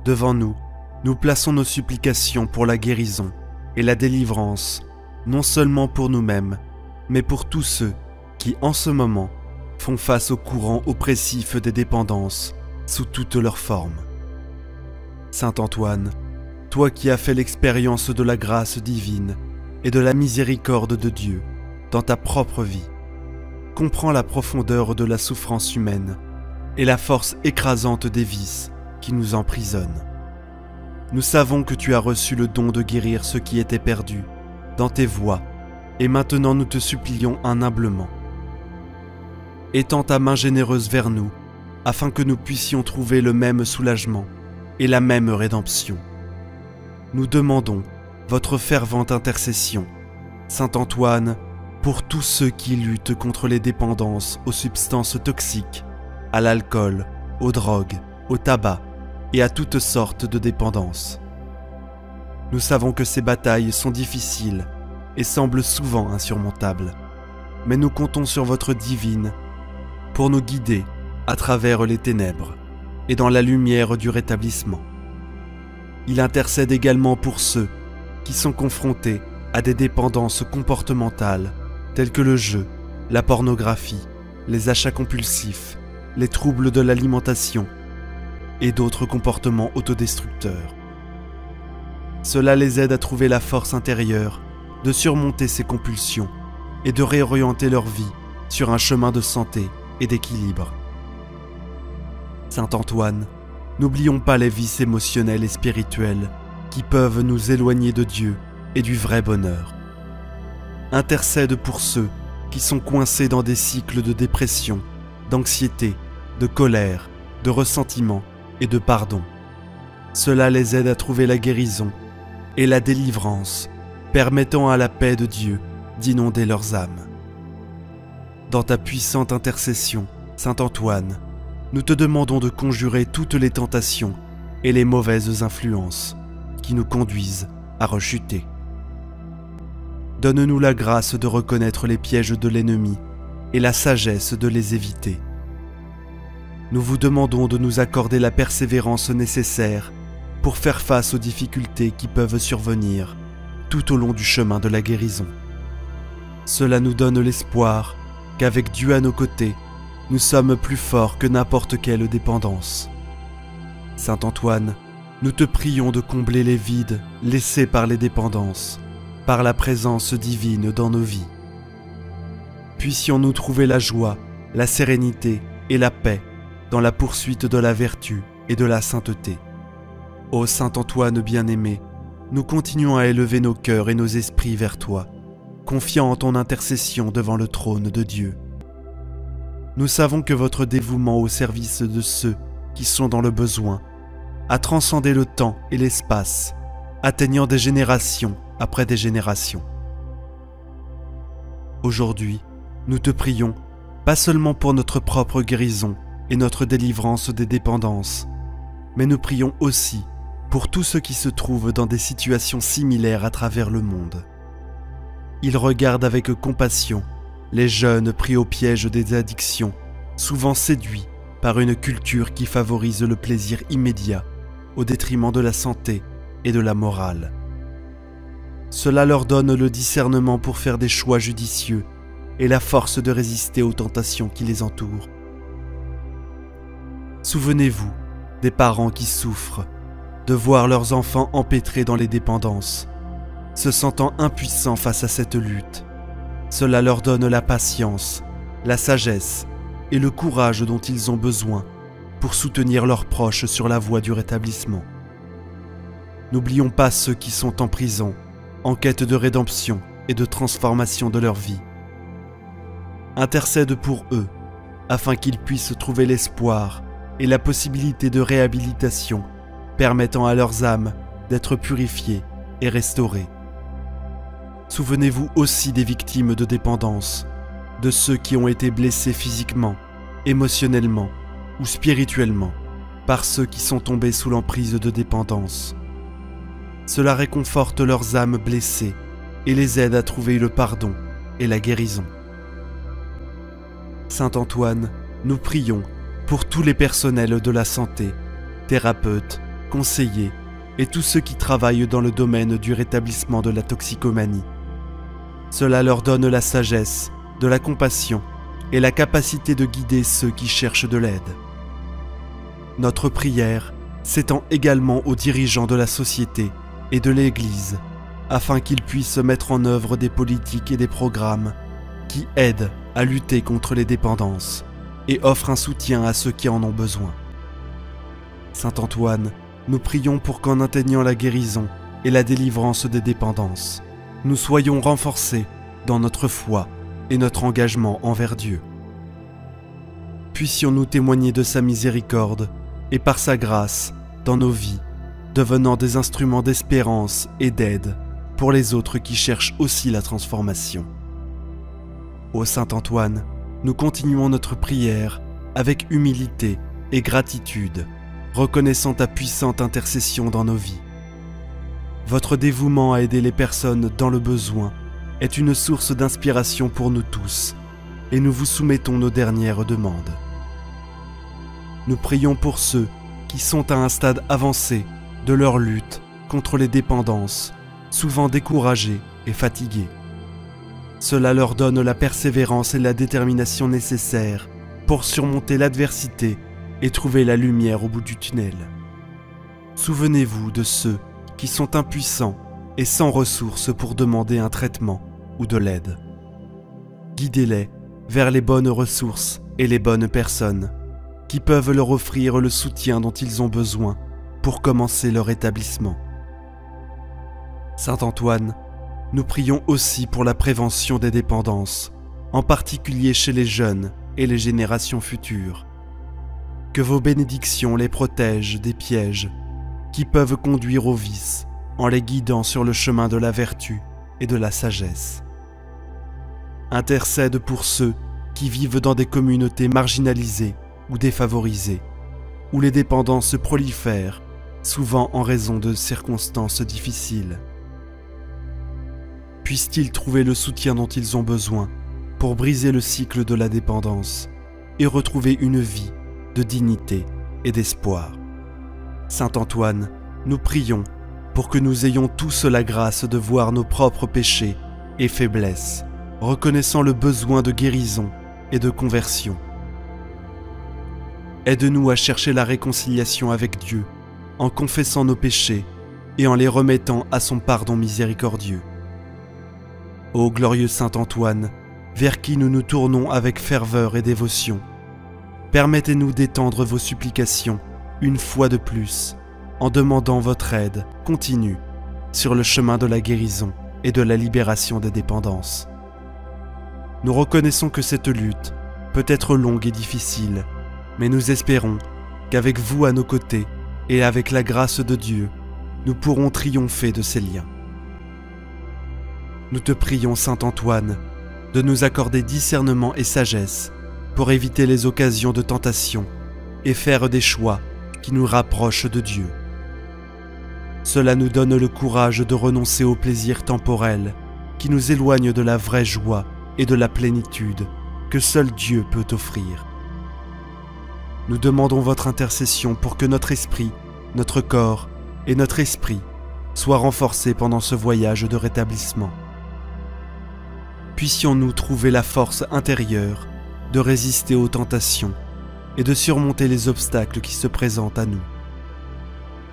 Devant nous, nous plaçons nos supplications pour la guérison et la délivrance, non seulement pour nous-mêmes, mais pour tous ceux qui, en ce moment, font face au courant oppressif des dépendances sous toutes leurs formes. Saint Antoine, toi qui as fait l'expérience de la grâce divine et de la miséricorde de Dieu dans ta propre vie, comprends la profondeur de la souffrance humaine et la force écrasante des vices qui nous emprisonnent. Nous savons que tu as reçu le don de guérir ce qui était perdu dans tes voies, et maintenant nous te supplions humblement. Étends ta main généreuse vers nous, afin que nous puissions trouver le même soulagement et la même rédemption. Nous demandons votre fervente intercession, Saint Antoine, pour tous ceux qui luttent contre les dépendances aux substances toxiques, à l'alcool, aux drogues, au tabac et à toutes sortes de dépendances. Nous savons que ces batailles sont difficiles et semblent souvent insurmontables, mais nous comptons sur votre divine pour nous guider à travers les ténèbres et dans la lumière du rétablissement. Il intercède également pour ceux qui sont confrontés à des dépendances comportementales telles que le jeu, la pornographie, les achats compulsifs, les troubles de l'alimentation et d'autres comportements autodestructeurs. Cela les aide à trouver la force intérieure de surmonter ces compulsions et de réorienter leur vie sur un chemin de santé et d'équilibre. Saint Antoine, n'oublions pas les vices émotionnels et spirituels qui peuvent nous éloigner de Dieu et du vrai bonheur. Intercède pour ceux qui sont coincés dans des cycles de dépression, d'anxiété, de colère, de ressentiment et de pardon. Cela les aide à trouver la guérison et la délivrance, permettant à la paix de Dieu d'inonder leurs âmes. Dans ta puissante intercession, Saint Antoine, nous te demandons de conjurer toutes les tentations et les mauvaises influences qui nous conduisent à rechuter. Donne-nous la grâce de reconnaître les pièges de l'ennemi et la sagesse de les éviter. Nous vous demandons de nous accorder la persévérance nécessaire pour faire face aux difficultés qui peuvent survenir tout au long du chemin de la guérison. Cela nous donne l'espoir qu'avec Dieu à nos côtés, nous sommes plus forts que n'importe quelle dépendance. Saint Antoine, nous te prions de combler les vides laissés par les dépendances, par la présence divine dans nos vies. Puissions-nous trouver la joie, la sérénité et la paix dans la poursuite de la vertu et de la sainteté. Ô Saint Antoine bien-aimé, nous continuons à élever nos cœurs et nos esprits vers toi, confiants en ton intercession devant le trône de Dieu. Nous savons que votre dévouement au service de ceux qui sont dans le besoin a transcendé le temps et l'espace, atteignant des générations après des générations. Aujourd'hui, nous te prions, pas seulement pour notre propre guérison et notre délivrance des dépendances, mais nous prions aussi pour tous ceux qui se trouvent dans des situations similaires à travers le monde. Ils regardent avec compassion les jeunes pris au piège des addictions, souvent séduits par une culture qui favorise le plaisir immédiat au détriment de la santé et de la morale. Cela leur donne le discernement pour faire des choix judicieux et la force de résister aux tentations qui les entourent. Souvenez-vous des parents qui souffrent de voir leurs enfants empêtrés dans les dépendances, se sentant impuissants face à cette lutte. Cela leur donne la patience, la sagesse et le courage dont ils ont besoin pour soutenir leurs proches sur la voie du rétablissement. N'oublions pas ceux qui sont en prison, en quête de rédemption et de transformation de leur vie. Intercède pour eux, afin qu'ils puissent trouver l'espoir et la possibilité de réhabilitation permettant à leurs âmes d'être purifiées et restaurées. Souvenez-vous aussi des victimes de dépendance, de ceux qui ont été blessés physiquement, émotionnellement ou spirituellement par ceux qui sont tombés sous l'emprise de dépendance. Cela réconforte leurs âmes blessées et les aide à trouver le pardon et la guérison. Saint Antoine, nous prions pour tous les personnels de la santé, thérapeutes, conseillers et tous ceux qui travaillent dans le domaine du rétablissement de la toxicomanie. Cela leur donne la sagesse, de la compassion et la capacité de guider ceux qui cherchent de l'aide. Notre prière s'étend également aux dirigeants de la société et de l'Église, afin qu'ils puissent mettre en œuvre des politiques et des programmes qui aident à lutter contre les dépendances et offrent un soutien à ceux qui en ont besoin. Saint Antoine, nous prions pour qu'en atteignant la guérison et la délivrance des dépendances, nous soyons renforcés dans notre foi et notre engagement envers Dieu. Puissions-nous témoigner de sa miséricorde et par sa grâce dans nos vies, devenant des instruments d'espérance et d'aide pour les autres qui cherchent aussi la transformation. Ô Saint Antoine, nous continuons notre prière avec humilité et gratitude, reconnaissant ta puissante intercession dans nos vies. Votre dévouement à aider les personnes dans le besoin est une source d'inspiration pour nous tous, et nous vous soumettons nos dernières demandes. Nous prions pour ceux qui sont à un stade avancé de leur lutte contre les dépendances, souvent découragés et fatigués. Cela leur donne la persévérance et la détermination nécessaires pour surmonter l'adversité et trouver la lumière au bout du tunnel. Souvenez-vous de ceux qui sont impuissants et sans ressources pour demander un traitement ou de l'aide. Guidez-les vers les bonnes ressources et les bonnes personnes qui peuvent leur offrir le soutien dont ils ont besoin pour commencer leur établissement. Saint Antoine, nous prions aussi pour la prévention des dépendances, en particulier chez les jeunes et les générations futures. Que vos bénédictions les protègent des pièges qui peuvent conduire au vice en les guidant sur le chemin de la vertu et de la sagesse. Intercède pour ceux qui vivent dans des communautés marginalisées ou défavorisées, où les dépendances prolifèrent, souvent en raison de circonstances difficiles. Puissent-ils trouver le soutien dont ils ont besoin pour briser le cycle de la dépendance et retrouver une vie de dignité et d'espoir. Saint Antoine, nous prions pour que nous ayons tous la grâce de voir nos propres péchés et faiblesses, reconnaissant le besoin de guérison et de conversion. Aide-nous à chercher la réconciliation avec Dieu, en confessant nos péchés et en les remettant à son pardon miséricordieux. Ô glorieux Saint Antoine, vers qui nous nous tournons avec ferveur et dévotion, permettez-nous d'étendre vos supplications une fois de plus, en demandant votre aide continue sur le chemin de la guérison et de la libération des dépendances. Nous reconnaissons que cette lutte peut être longue et difficile, mais nous espérons qu'avec vous à nos côtés et avec la grâce de Dieu, nous pourrons triompher de ces liens. Nous te prions, Saint Antoine, de nous accorder discernement et sagesse pour éviter les occasions de tentation et faire des choix qui nous rapprochent de Dieu. Cela nous donne le courage de renoncer aux plaisirs temporels qui nous éloignent de la vraie joie et de la plénitude que seul Dieu peut offrir. Nous demandons votre intercession pour que notre esprit, notre corps et notre esprit soient renforcés pendant ce voyage de rétablissement. Puissions-nous trouver la force intérieure de résister aux tentations et de surmonter les obstacles qui se présentent à nous.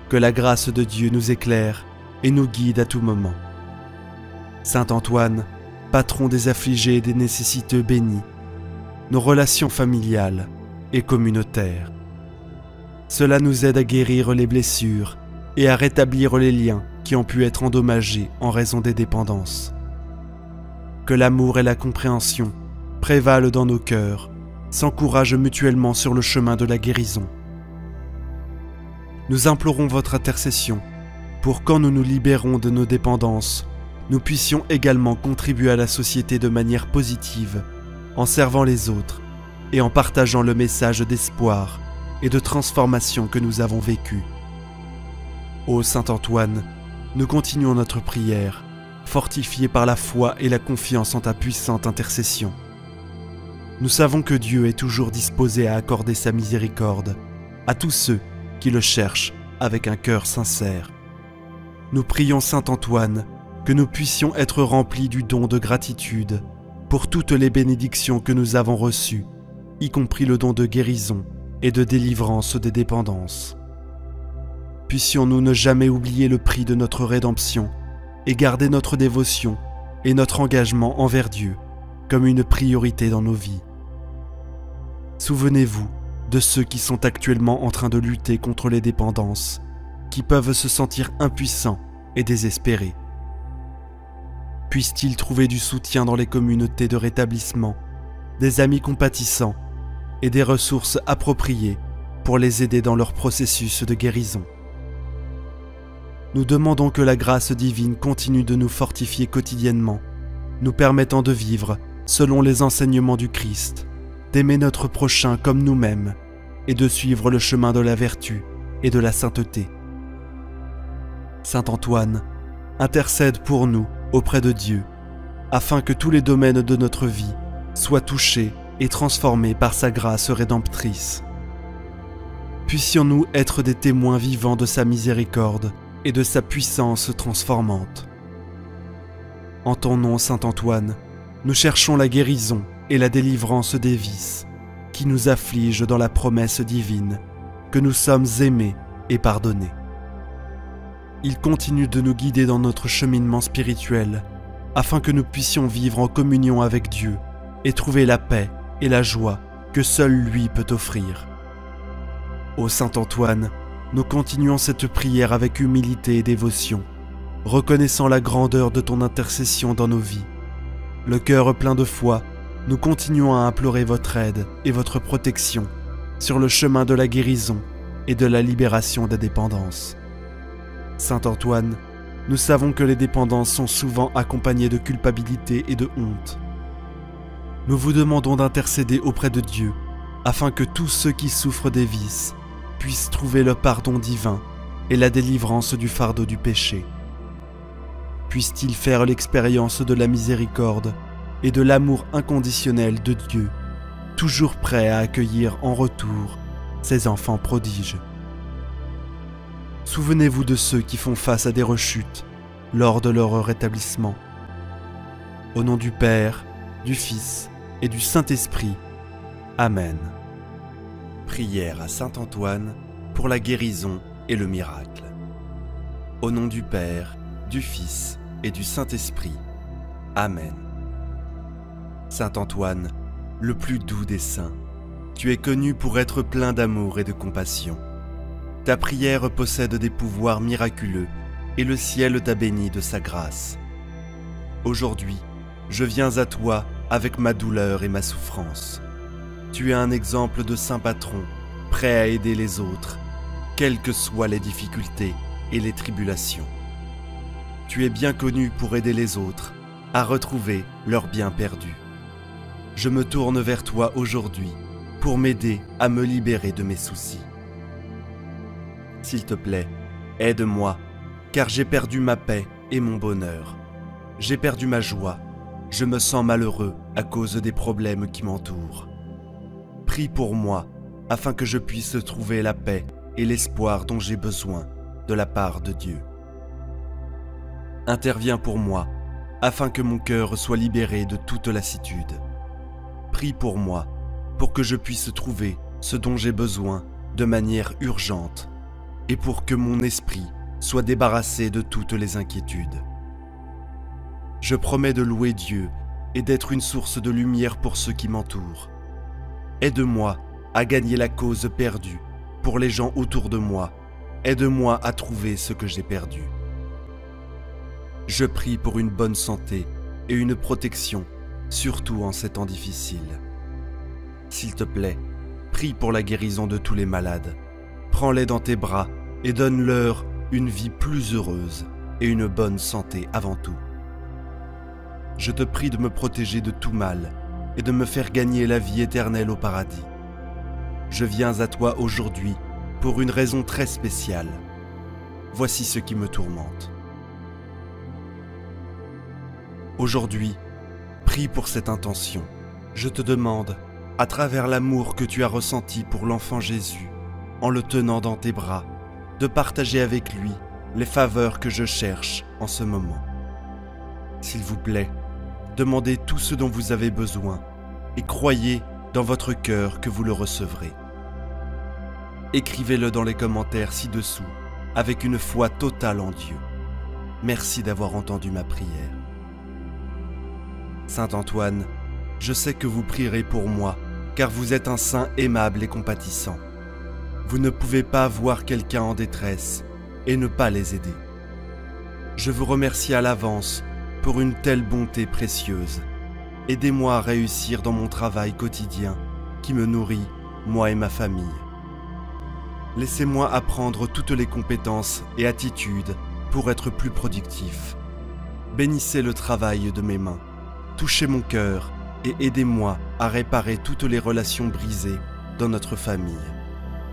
Que la grâce de Dieu nous éclaire et nous guide à tout moment. Saint Antoine, patron des affligés et des nécessiteux bénis, nos relations familiales et communautaires. Cela nous aide à guérir les blessures et à rétablir les liens qui ont pu être endommagés en raison des dépendances. Que l'amour et la compréhension prévalent dans nos cœurs, s'encouragent mutuellement sur le chemin de la guérison. Nous implorons votre intercession pour quand nous nous libérons de nos dépendances, nous puissions également contribuer à la société de manière positive, en servant les autres et en partageant le message d'espoir et de transformation que nous avons vécu. Ô Saint Antoine, nous continuons notre prière, fortifiés par la foi et la confiance en ta puissante intercession. Nous savons que Dieu est toujours disposé à accorder sa miséricorde à tous ceux qui le cherchent avec un cœur sincère. Nous prions Saint Antoine que nous puissions être remplis du don de gratitude pour toutes les bénédictions que nous avons reçues, y compris le don de guérison et de délivrance des dépendances. Puissions-nous ne jamais oublier le prix de notre rédemption et garder notre dévotion et notre engagement envers Dieu comme une priorité dans nos vies. Souvenez-vous de ceux qui sont actuellement en train de lutter contre les dépendances, qui peuvent se sentir impuissants et désespérés. Puissent-ils trouver du soutien dans les communautés de rétablissement, des amis compatissants et des ressources appropriées pour les aider dans leur processus de guérison. Nous demandons que la grâce divine continue de nous fortifier quotidiennement, nous permettant de vivre selon les enseignements du Christ, d'aimer notre prochain comme nous-mêmes et de suivre le chemin de la vertu et de la sainteté. Saint Antoine, intercède pour nous auprès de Dieu, afin que tous les domaines de notre vie soient touchés et transformés par sa grâce rédemptrice. Puissions-nous être des témoins vivants de sa miséricorde et de sa puissance transformante. En ton nom, Saint Antoine, nous cherchons la guérison et la délivrance des vices qui nous affligent dans la promesse divine que nous sommes aimés et pardonnés. Il continue de nous guider dans notre cheminement spirituel afin que nous puissions vivre en communion avec Dieu et trouver la paix et la joie que seul lui peut offrir. Ô Saint Antoine, nous continuons cette prière avec humilité et dévotion, reconnaissant la grandeur de ton intercession dans nos vies. Le cœur plein de foi, nous continuons à implorer votre aide et votre protection sur le chemin de la guérison et de la libération des dépendances. Saint Antoine, nous savons que les dépendances sont souvent accompagnées de culpabilité et de honte. Nous vous demandons d'intercéder auprès de Dieu afin que tous ceux qui souffrent des vices puissent trouver le pardon divin et la délivrance du fardeau du péché. Puissent-ils faire l'expérience de la miséricorde et de l'amour inconditionnel de Dieu, toujours prêt à accueillir en retour ses enfants prodiges. Souvenez-vous de ceux qui font face à des rechutes lors de leur rétablissement. Au nom du Père, du Fils et du Saint-Esprit. Amen. Prière à Saint Antoine pour la guérison et le miracle. Au nom du Père, du Fils et du Saint-Esprit. Amen. Saint Antoine, le plus doux des saints, tu es connu pour être plein d'amour et de compassion. Ta prière possède des pouvoirs miraculeux et le ciel t'a béni de sa grâce. Aujourd'hui, je viens à toi avec ma douleur et ma souffrance. Tu es un exemple de saint patron, prêt à aider les autres, quelles que soient les difficultés et les tribulations. Tu es bien connu pour aider les autres à retrouver leur bien perdu. Je me tourne vers toi aujourd'hui pour m'aider à me libérer de mes soucis. S'il te plaît, aide-moi, car j'ai perdu ma paix et mon bonheur. J'ai perdu ma joie. Je me sens malheureux à cause des problèmes qui m'entourent. Prie pour moi, afin que je puisse trouver la paix et l'espoir dont j'ai besoin de la part de Dieu. Interviens pour moi, afin que mon cœur soit libéré de toute lassitude. Prie pour moi, pour que je puisse trouver ce dont j'ai besoin de manière urgente, et pour que mon esprit soit débarrassé de toutes les inquiétudes. Je promets de louer Dieu et d'être une source de lumière pour ceux qui m'entourent. Aide-moi à gagner la cause perdue pour les gens autour de moi. Aide-moi à trouver ce que j'ai perdu. Je prie pour une bonne santé et une protection, surtout en ces temps difficiles. S'il te plaît, prie pour la guérison de tous les malades. Prends-les dans tes bras et donne-leur une vie plus heureuse et une bonne santé avant tout. Je te prie de me protéger de tout mal et de me faire gagner la vie éternelle au paradis. Je viens à toi aujourd'hui pour une raison très spéciale. Voici ce qui me tourmente. Aujourd'hui, prie pour cette intention. Je te demande, à travers l'amour que tu as ressenti pour l'enfant Jésus, en le tenant dans tes bras, de partager avec lui les faveurs que je cherche en ce moment. S'il vous plaît, demandez tout ce dont vous avez besoin et croyez dans votre cœur que vous le recevrez. Écrivez-le dans les commentaires ci-dessous avec une foi totale en Dieu. Merci d'avoir entendu ma prière. Saint Antoine, je sais que vous prierez pour moi car vous êtes un saint aimable et compatissant. Vous ne pouvez pas voir quelqu'un en détresse et ne pas les aider. Je vous remercie à l'avance pour une telle bonté précieuse. Aidez-moi à réussir dans mon travail quotidien qui me nourrit, moi et ma famille. Laissez-moi apprendre toutes les compétences et attitudes pour être plus productif. Bénissez le travail de mes mains, touchez mon cœur et aidez-moi à réparer toutes les relations brisées dans notre famille.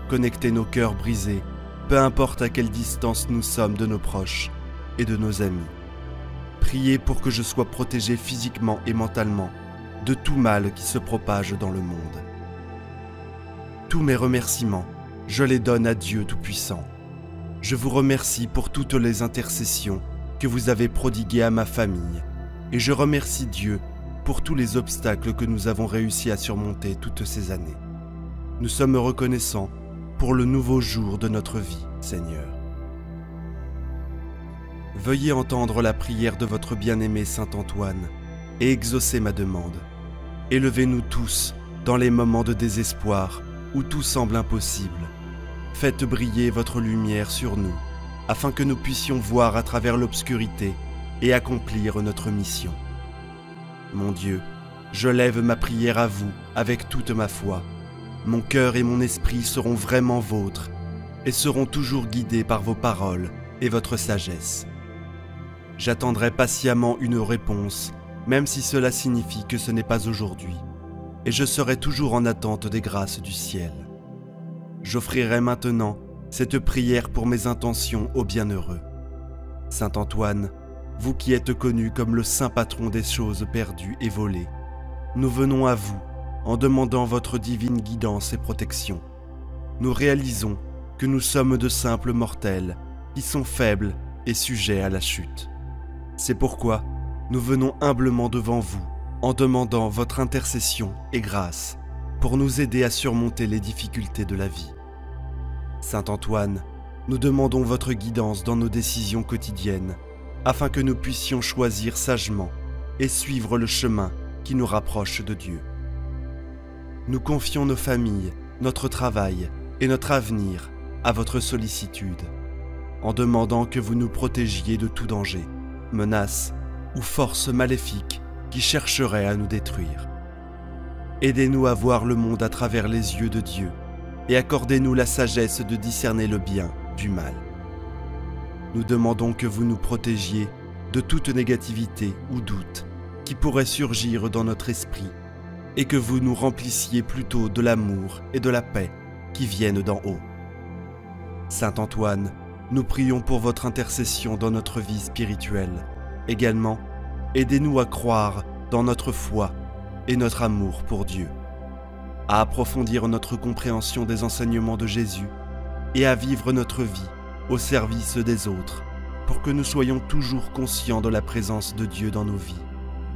Connectez nos cœurs brisés, peu importe à quelle distance nous sommes de nos proches et de nos amis. Priez pour que je sois protégé physiquement et mentalement de tout mal qui se propage dans le monde. Tous mes remerciements, je les donne à Dieu Tout-Puissant. Je vous remercie pour toutes les intercessions que vous avez prodiguées à ma famille, et je remercie Dieu pour tous les obstacles que nous avons réussi à surmonter toutes ces années. Nous sommes reconnaissants pour le nouveau jour de notre vie, Seigneur. Veuillez entendre la prière de votre bien-aimé Saint Antoine et exaucer ma demande. Élevez-nous tous dans les moments de désespoir où tout semble impossible. Faites briller votre lumière sur nous, afin que nous puissions voir à travers l'obscurité et accomplir notre mission. Mon Dieu, je lève ma prière à vous avec toute ma foi. Mon cœur et mon esprit seront vraiment vôtres et seront toujours guidés par vos paroles et votre sagesse. J'attendrai patiemment une réponse, même si cela signifie que ce n'est pas aujourd'hui, et je serai toujours en attente des grâces du ciel. J'offrirai maintenant cette prière pour mes intentions au bienheureux. Saint Antoine, vous qui êtes connu comme le saint patron des choses perdues et volées, nous venons à vous en demandant votre divine guidance et protection. Nous réalisons que nous sommes de simples mortels qui sont faibles et sujets à la chute. C'est pourquoi nous venons humblement devant vous en demandant votre intercession et grâce pour nous aider à surmonter les difficultés de la vie. Saint Antoine, nous demandons votre guidance dans nos décisions quotidiennes afin que nous puissions choisir sagement et suivre le chemin qui nous rapproche de Dieu. Nous confions nos familles, notre travail et notre avenir à votre sollicitude, en demandant que vous nous protégiez de tout danger, menace ou force maléfique qui chercherait à nous détruire. Aidez-nous à voir le monde à travers les yeux de Dieu et accordez-nous la sagesse de discerner le bien du mal. Nous demandons que vous nous protégiez de toute négativité ou doute qui pourrait surgir dans notre esprit et que vous nous remplissiez plutôt de l'amour et de la paix qui viennent d'en haut. Saint Antoine, nous prions pour votre intercession dans notre vie spirituelle. Également, aidez-nous à croire dans notre foi et notre amour pour Dieu, à approfondir notre compréhension des enseignements de Jésus et à vivre notre vie au service des autres, pour que nous soyons toujours conscients de la présence de Dieu dans nos vies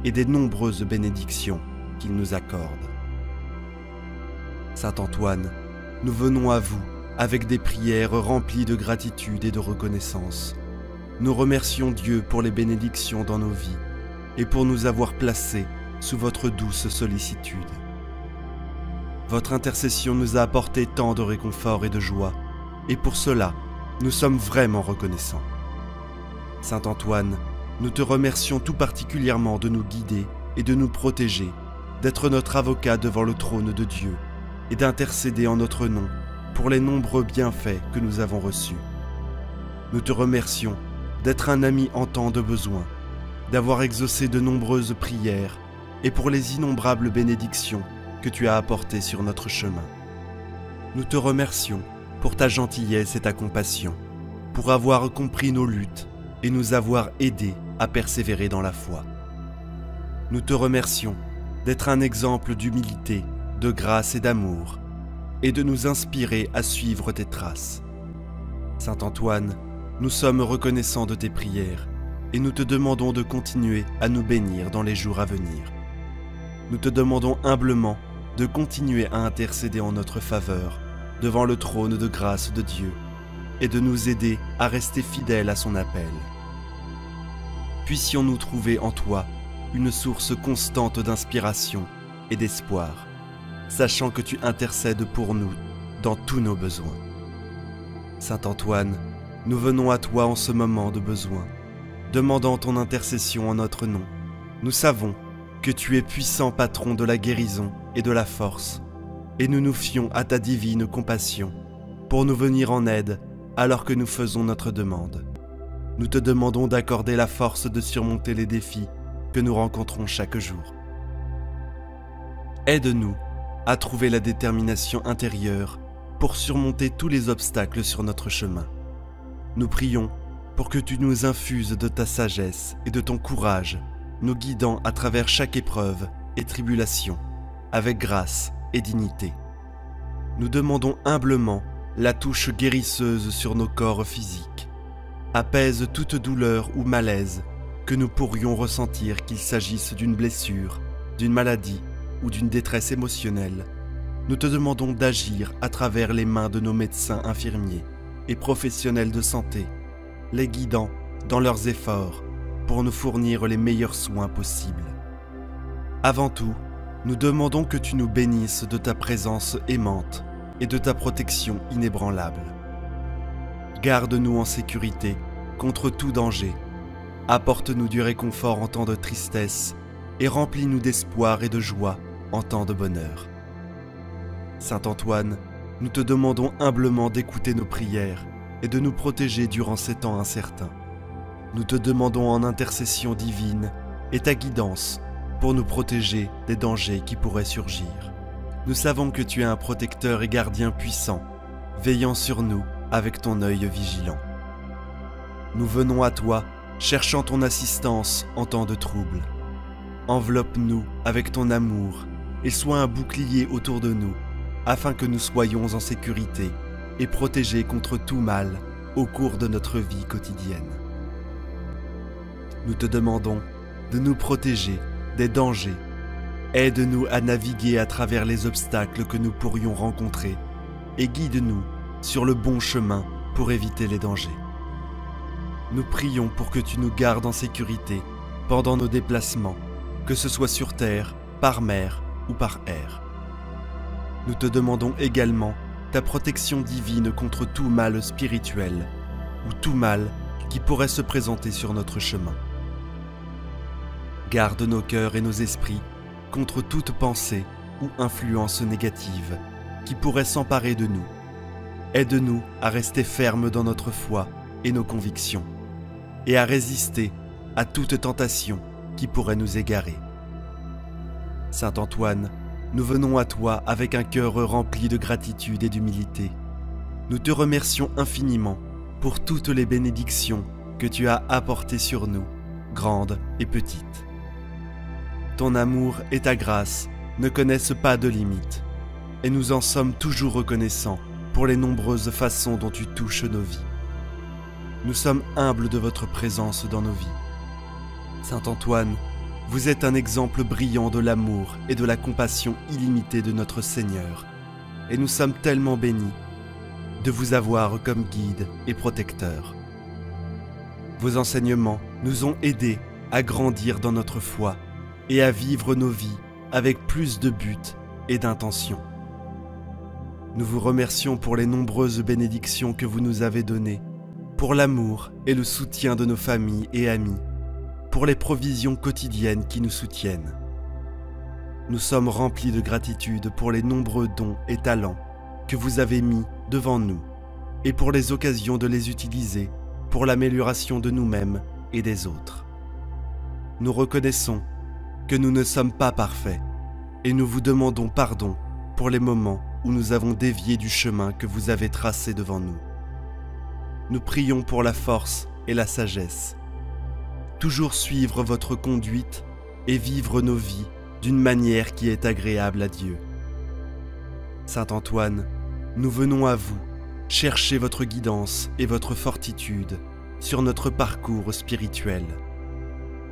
et des nombreuses bénédictions qu'il nous accorde. Saint Antoine, nous venons à vous avec des prières remplies de gratitude et de reconnaissance. Nous remercions Dieu pour les bénédictions dans nos vies et pour nous avoir placés sous votre douce sollicitude. Votre intercession nous a apporté tant de réconfort et de joie, et pour cela, nous sommes vraiment reconnaissants. Saint Antoine, nous te remercions tout particulièrement de nous guider et de nous protéger, d'être notre avocat devant le trône de Dieu et d'intercéder en notre nom pour les nombreux bienfaits que nous avons reçus. Nous te remercions d'être un ami en temps de besoin, d'avoir exaucé de nombreuses prières et pour les innombrables bénédictions que tu as apportées sur notre chemin. Nous te remercions pour ta gentillesse et ta compassion, pour avoir compris nos luttes et nous avoir aidés à persévérer dans la foi. Nous te remercions d'être un exemple d'humilité, de grâce et d'amour, et de nous inspirer à suivre tes traces. Saint Antoine, nous sommes reconnaissants de tes prières, et nous te demandons de continuer à nous bénir dans les jours à venir. Nous te demandons humblement de continuer à intercéder en notre faveur devant le trône de grâce de Dieu, et de nous aider à rester fidèles à son appel. Puissions-nous trouver en toi une source constante d'inspiration et d'espoir, sachant que tu intercèdes pour nous dans tous nos besoins. Saint Antoine, nous venons à toi en ce moment de besoin, demandant ton intercession en notre nom. Nous savons que tu es puissant patron de la guérison et de la force, et nous nous fions à ta divine compassion pour nous venir en aide alors que nous faisons notre demande. Nous te demandons d'accorder la force de surmonter les défis que nous rencontrons chaque jour. Aide-nous à trouver la détermination intérieure pour surmonter tous les obstacles sur notre chemin. Nous prions pour que tu nous infuses de ta sagesse et de ton courage, nous guidant à travers chaque épreuve et tribulation, avec grâce et dignité. Nous demandons humblement la touche guérisseuse sur nos corps physiques. Apaise toute douleur ou malaise que nous pourrions ressentir, qu'il s'agisse d'une blessure, d'une maladie ou d'une détresse émotionnelle. Nous te demandons d'agir à travers les mains de nos médecins infirmiers et professionnels de santé, les guidant dans leurs efforts pour nous fournir les meilleurs soins possibles. Avant tout, nous demandons que tu nous bénisses de ta présence aimante et de ta protection inébranlable. Garde-nous en sécurité contre tout danger, apporte-nous du réconfort en temps de tristesse et remplis-nous d'espoir et de joie en temps de bonheur. Saint Antoine, nous te demandons humblement d'écouter nos prières et de nous protéger durant ces temps incertains. Nous te demandons en intercession divine et ta guidance pour nous protéger des dangers qui pourraient surgir. Nous savons que tu es un protecteur et gardien puissant, veillant sur nous avec ton œil vigilant. Nous venons à toi, cherchant ton assistance en temps de trouble. Enveloppe-nous avec ton amour et sois un bouclier autour de nous, afin que nous soyons en sécurité et protégés contre tout mal au cours de notre vie quotidienne. Nous te demandons de nous protéger des dangers. Aide-nous à naviguer à travers les obstacles que nous pourrions rencontrer et guide-nous sur le bon chemin pour éviter les dangers. Nous prions pour que tu nous gardes en sécurité pendant nos déplacements, que ce soit sur terre, par mer ou par air. Nous te demandons également ta protection divine contre tout mal spirituel ou tout mal qui pourrait se présenter sur notre chemin. Garde nos cœurs et nos esprits contre toute pensée ou influence négative qui pourrait s'emparer de nous. Aide-nous à rester fermes dans notre foi et nos convictions, et à résister à toute tentation qui pourrait nous égarer. Saint Antoine, nous venons à toi avec un cœur rempli de gratitude et d'humilité. Nous te remercions infiniment pour toutes les bénédictions que tu as apportées sur nous, grandes et petites. Ton amour et ta grâce ne connaissent pas de limites, et nous en sommes toujours reconnaissants pour les nombreuses façons dont tu touches nos vies. Nous sommes humbles de votre présence dans nos vies. Saint Antoine, vous êtes un exemple brillant de l'amour et de la compassion illimitée de notre Seigneur, et nous sommes tellement bénis de vous avoir comme guide et protecteur. Vos enseignements nous ont aidés à grandir dans notre foi et à vivre nos vies avec plus de but et d'intention. Nous vous remercions pour les nombreuses bénédictions que vous nous avez données, pour l'amour et le soutien de nos familles et amis, pour les provisions quotidiennes qui nous soutiennent. Nous sommes remplis de gratitude pour les nombreux dons et talents que vous avez mis devant nous et pour les occasions de les utiliser pour l'amélioration de nous-mêmes et des autres. Nous reconnaissons que nous ne sommes pas parfaits et nous vous demandons pardon pour les moments où nous avons dévié du chemin que vous avez tracé devant nous. Nous prions pour la force et la sagesse, toujours suivre votre conduite et vivre nos vies d'une manière qui est agréable à Dieu. Saint Antoine, nous venons à vous chercher votre guidance et votre fortitude sur notre parcours spirituel.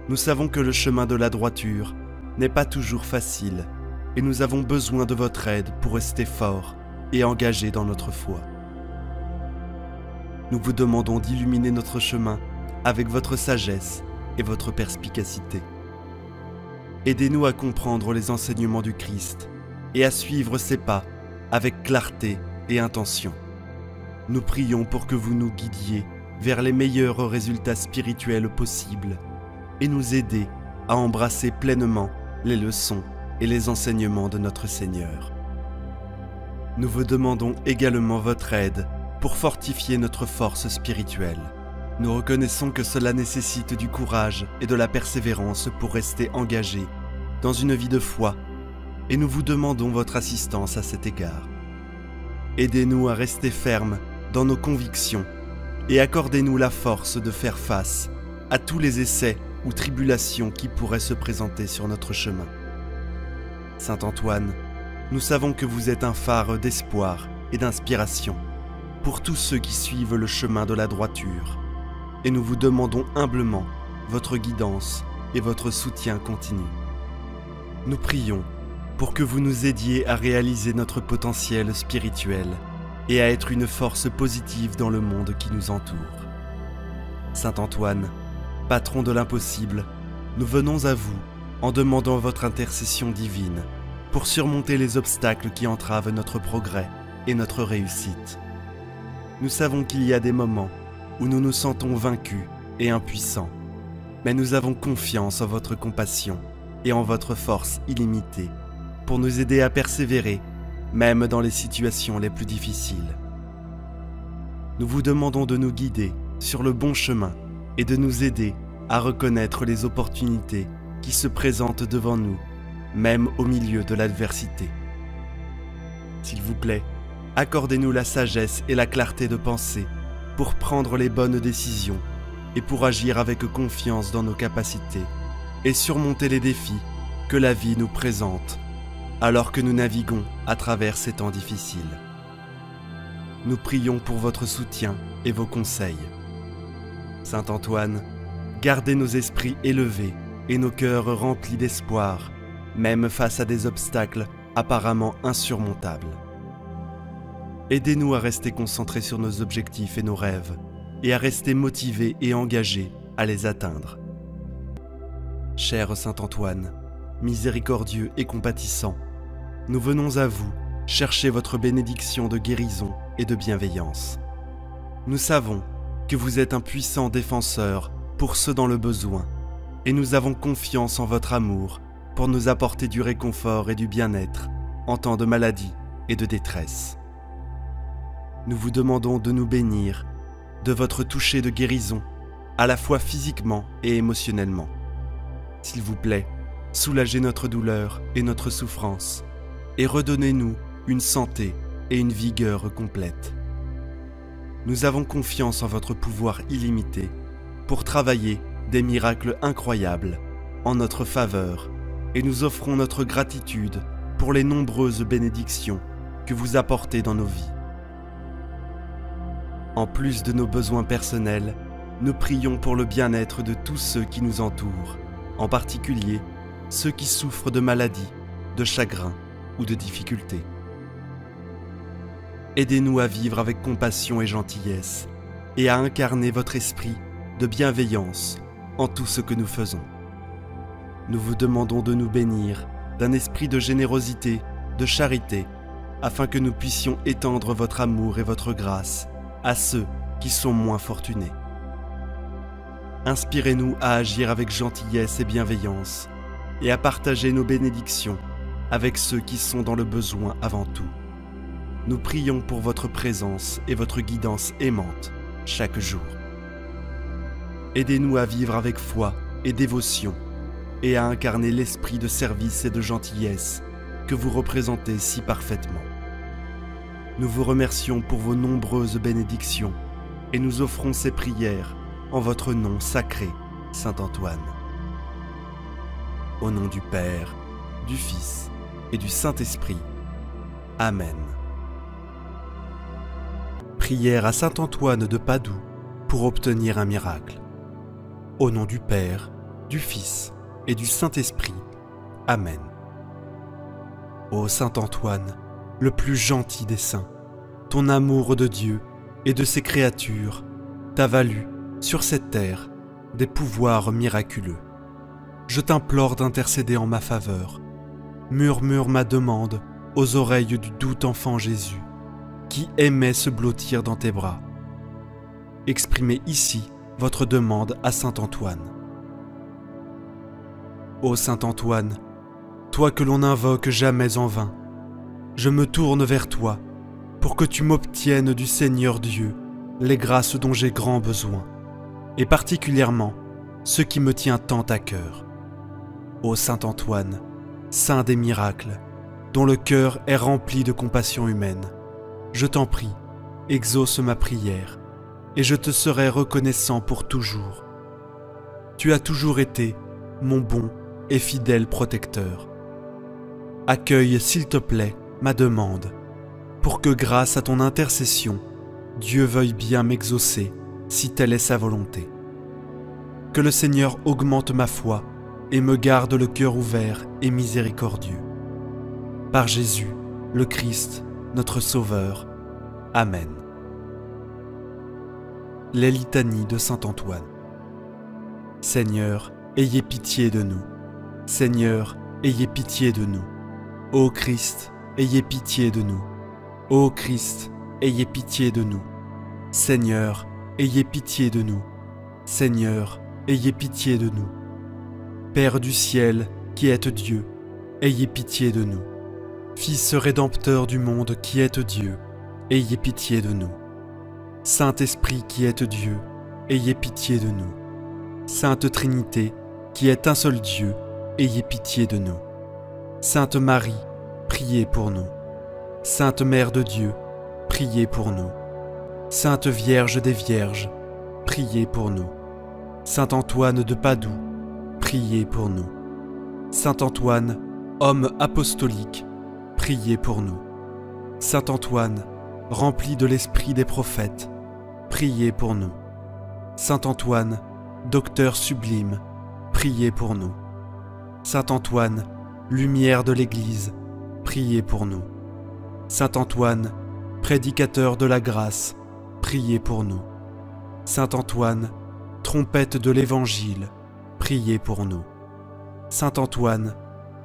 Nous savons que le chemin de la droiture n'est pas toujours facile et nous avons besoin de votre aide pour rester forts et engagés dans notre foi. Nous vous demandons d'illuminer notre chemin avec votre sagesse et votre perspicacité. Aidez-nous à comprendre les enseignements du Christ et à suivre ses pas avec clarté et intention. Nous prions pour que vous nous guidiez vers les meilleurs résultats spirituels possibles et nous aider à embrasser pleinement les leçons et les enseignements de notre Seigneur. Nous vous demandons également votre aide pour fortifier notre force spirituelle. Nous reconnaissons que cela nécessite du courage et de la persévérance pour rester engagé dans une vie de foi et nous vous demandons votre assistance à cet égard. Aidez-nous à rester fermes dans nos convictions et accordez-nous la force de faire face à tous les essais ou tribulations qui pourraient se présenter sur notre chemin. Saint Antoine, nous savons que vous êtes un phare d'espoir et d'inspiration pour tous ceux qui suivent le chemin de la droiture, et nous vous demandons humblement votre guidance et votre soutien continu. Nous prions pour que vous nous aidiez à réaliser notre potentiel spirituel et à être une force positive dans le monde qui nous entoure. Saint Antoine, patron de l'impossible, nous venons à vous en demandant votre intercession divine pour surmonter les obstacles qui entravent notre progrès et notre réussite. Nous savons qu'il y a des moments où nous nous sentons vaincus et impuissants, mais nous avons confiance en votre compassion et en votre force illimitée pour nous aider à persévérer, même dans les situations les plus difficiles. Nous vous demandons de nous guider sur le bon chemin et de nous aider à reconnaître les opportunités qui se présentent devant nous, même au milieu de l'adversité. S'il vous plaît, accordez-nous la sagesse et la clarté de pensée pour prendre les bonnes décisions et pour agir avec confiance dans nos capacités et surmonter les défis que la vie nous présente alors que nous naviguons à travers ces temps difficiles. Nous prions pour votre soutien et vos conseils. Saint Antoine, gardez nos esprits élevés et nos cœurs remplis d'espoir, même face à des obstacles apparemment insurmontables. Aidez-nous à rester concentrés sur nos objectifs et nos rêves, et à rester motivés et engagés à les atteindre. Cher Saint Antoine, miséricordieux et compatissant, nous venons à vous chercher votre bénédiction de guérison et de bienveillance. Nous savons que vous êtes un puissant défenseur pour ceux dans le besoin, et nous avons confiance en votre amour pour nous apporter du réconfort et du bien-être en temps de maladie et de détresse. Nous vous demandons de nous bénir de votre toucher de guérison, à la fois physiquement et émotionnellement. S'il vous plaît, soulagez notre douleur et notre souffrance, et redonnez-nous une santé et une vigueur complète. Nous avons confiance en votre pouvoir illimité pour travailler des miracles incroyables en notre faveur, et nous offrons notre gratitude pour les nombreuses bénédictions que vous apportez dans nos vies. En plus de nos besoins personnels, nous prions pour le bien-être de tous ceux qui nous entourent, en particulier ceux qui souffrent de maladies, de chagrins ou de difficultés. Aidez-nous à vivre avec compassion et gentillesse, et à incarner votre esprit de bienveillance en tout ce que nous faisons. Nous vous demandons de nous bénir d'un esprit de générosité, de charité, afin que nous puissions étendre votre amour et votre grâce à ceux qui sont moins fortunés. Inspirez-nous à agir avec gentillesse et bienveillance, et à partager nos bénédictions avec ceux qui sont dans le besoin avant tout. Nous prions pour votre présence et votre guidance aimante chaque jour. Aidez-nous à vivre avec foi et dévotion, et à incarner l'esprit de service et de gentillesse que vous représentez si parfaitement. Nous vous remercions pour vos nombreuses bénédictions, et nous offrons ces prières en votre nom sacré, Saint Antoine. Au nom du Père, du Fils et du Saint-Esprit. Amen. Prière à Saint Antoine de Padoue pour obtenir un miracle. Au nom du Père, du Fils et du Saint-Esprit. Amen. Ô Saint Antoine, le plus gentil des saints, ton amour de Dieu et de ses créatures t'a valu, sur cette terre, des pouvoirs miraculeux. Je t'implore d'intercéder en ma faveur. Murmure ma demande aux oreilles du doux enfant Jésus, qui aimait se blottir dans tes bras. Exprimez ici votre demande à Saint Antoine. Ô Saint Antoine, toi que l'on invoque jamais en vain, je me tourne vers toi pour que tu m'obtiennes du Seigneur Dieu les grâces dont j'ai grand besoin, et particulièrement ce qui me tient tant à cœur. Ô Saint Antoine, saint des miracles, dont le cœur est rempli de compassion humaine. Je t'en prie, exauce ma prière, et je te serai reconnaissant pour toujours. Tu as toujours été mon bon et fidèle protecteur. Accueille, s'il te plaît, ma demande, pour que grâce à ton intercession, Dieu veuille bien m'exaucer, si telle est sa volonté. Que le Seigneur augmente ma foi et me garde le cœur ouvert et miséricordieux. Par Jésus, le Christ, notre Sauveur. Amen. Les litanies de saint Antoine. Seigneur, ayez pitié de nous. Seigneur, ayez pitié de nous. Ô Christ, ayez pitié de nous. Ô Christ, ayez pitié de nous. Seigneur, ayez pitié de nous. Seigneur, ayez pitié de nous. Père du ciel, qui êtes Dieu, ayez pitié de nous. Fils rédempteur du monde, qui êtes Dieu, ayez pitié de nous. Saint-Esprit, qui êtes Dieu, ayez pitié de nous. Sainte Trinité, qui est un seul Dieu, ayez pitié de nous. Sainte Marie, priez pour nous. Sainte Mère de Dieu, priez pour nous. Sainte Vierge des Vierges, priez pour nous. Saint Antoine de Padoue, priez pour nous. Saint Antoine, homme apostolique, priez pour nous. Saint Antoine, rempli de l'esprit des prophètes, priez pour nous. Saint Antoine, docteur sublime, priez pour nous. Saint Antoine, lumière de l'Église, priez pour nous. Saint Antoine, prédicateur de la grâce, priez pour nous. Saint Antoine, trompette de l'Évangile, priez pour nous. Saint Antoine,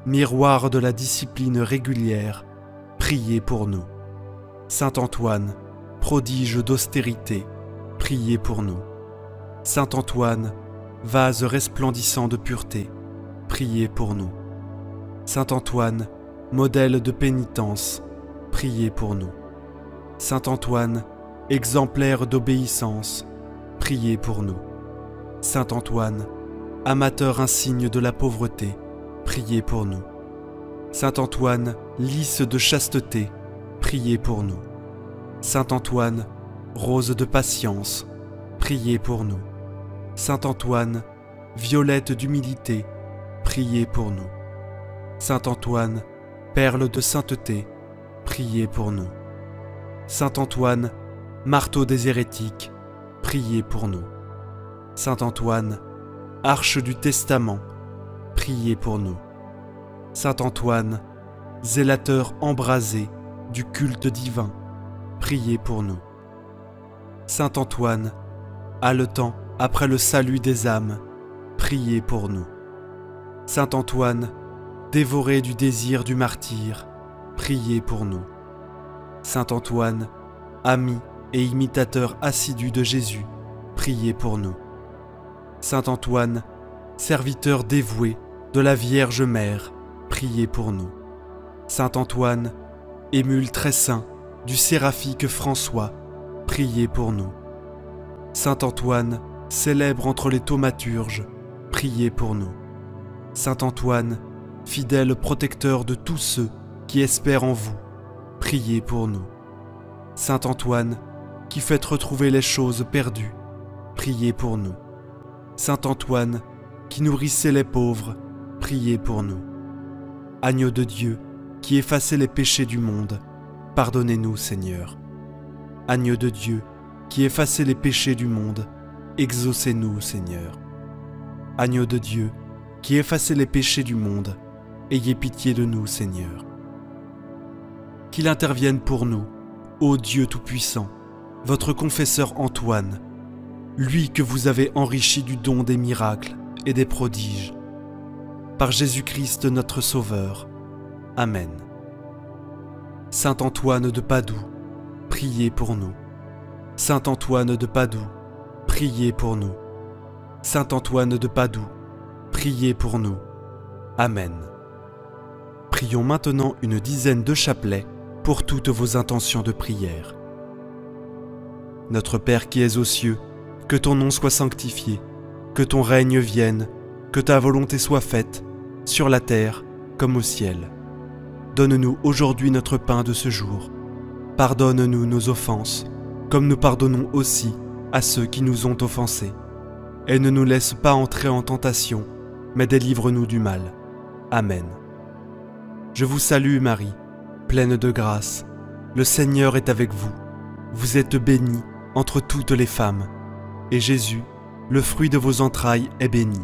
miroir de la discipline régulière, priez pour nous. Saint Antoine, prodige d'austérité, priez pour nous. Saint Antoine, vase resplendissant de pureté, priez pour nous. Saint Antoine, modèle de pénitence, priez pour nous. Saint Antoine, exemplaire d'obéissance, priez pour nous. Saint Antoine, amateur insigne de la pauvreté, priez pour nous. Saint Antoine, lys de chasteté, priez pour nous. Saint Antoine, rose de patience, priez pour nous. Saint Antoine, violette d'humilité, priez pour nous. Saint Antoine, perle de sainteté, priez pour nous. Saint Antoine, marteau des hérétiques, priez pour nous. Saint Antoine, arche du testament, priez pour nous. Saint Antoine, zélateur embrasé du culte divin, priez pour nous. Saint Antoine, haletant après le salut des âmes, priez pour nous. Saint Antoine, dévoré du désir du martyr, priez pour nous. Saint Antoine, ami et imitateur assidu de Jésus, priez pour nous. Saint Antoine, serviteur dévoué de la Vierge Mère, priez pour nous. Saint Antoine, émule très saint du séraphique François, priez pour nous. Saint Antoine, célèbre entre les thaumaturges, priez pour nous. Saint Antoine, fidèle protecteur de tous ceux qui espèrent en vous, priez pour nous. Saint Antoine, qui faites retrouver les choses perdues, priez pour nous. Saint Antoine, qui nourrissez les pauvres, priez pour nous. Agneau de Dieu, qui effacez les péchés du monde, pardonnez-nous, Seigneur. Agneau de Dieu, qui effacez les péchés du monde, exaucez-nous, Seigneur. Agneau de Dieu, qui effacez les péchés du monde, ayez pitié de nous, Seigneur. Qu'il intervienne pour nous, ô Dieu Tout-Puissant, votre confesseur Antoine, lui que vous avez enrichi du don des miracles et des prodiges. Par Jésus-Christ notre Sauveur. Amen. Saint Antoine de Padoue, priez pour nous. Saint Antoine de Padoue, priez pour nous. Saint Antoine de Padoue, priez pour nous. Amen. Prions maintenant une dizaine de chapelets pour toutes vos intentions de prière. Notre Père qui es aux cieux, que ton nom soit sanctifié, que ton règne vienne, que ta volonté soit faite, sur la terre comme au ciel. donne-nous aujourd'hui notre pain de ce jour. Pardonne-nous nos offenses, comme nous pardonnons aussi à ceux qui nous ont offensés. Et ne nous laisse pas entrer en tentation, mais délivre-nous du mal. Amen. Je vous salue Marie, pleine de grâce. Le Seigneur est avec vous. Vous êtes bénie entre toutes les femmes, et Jésus, le fruit de vos entrailles, est béni.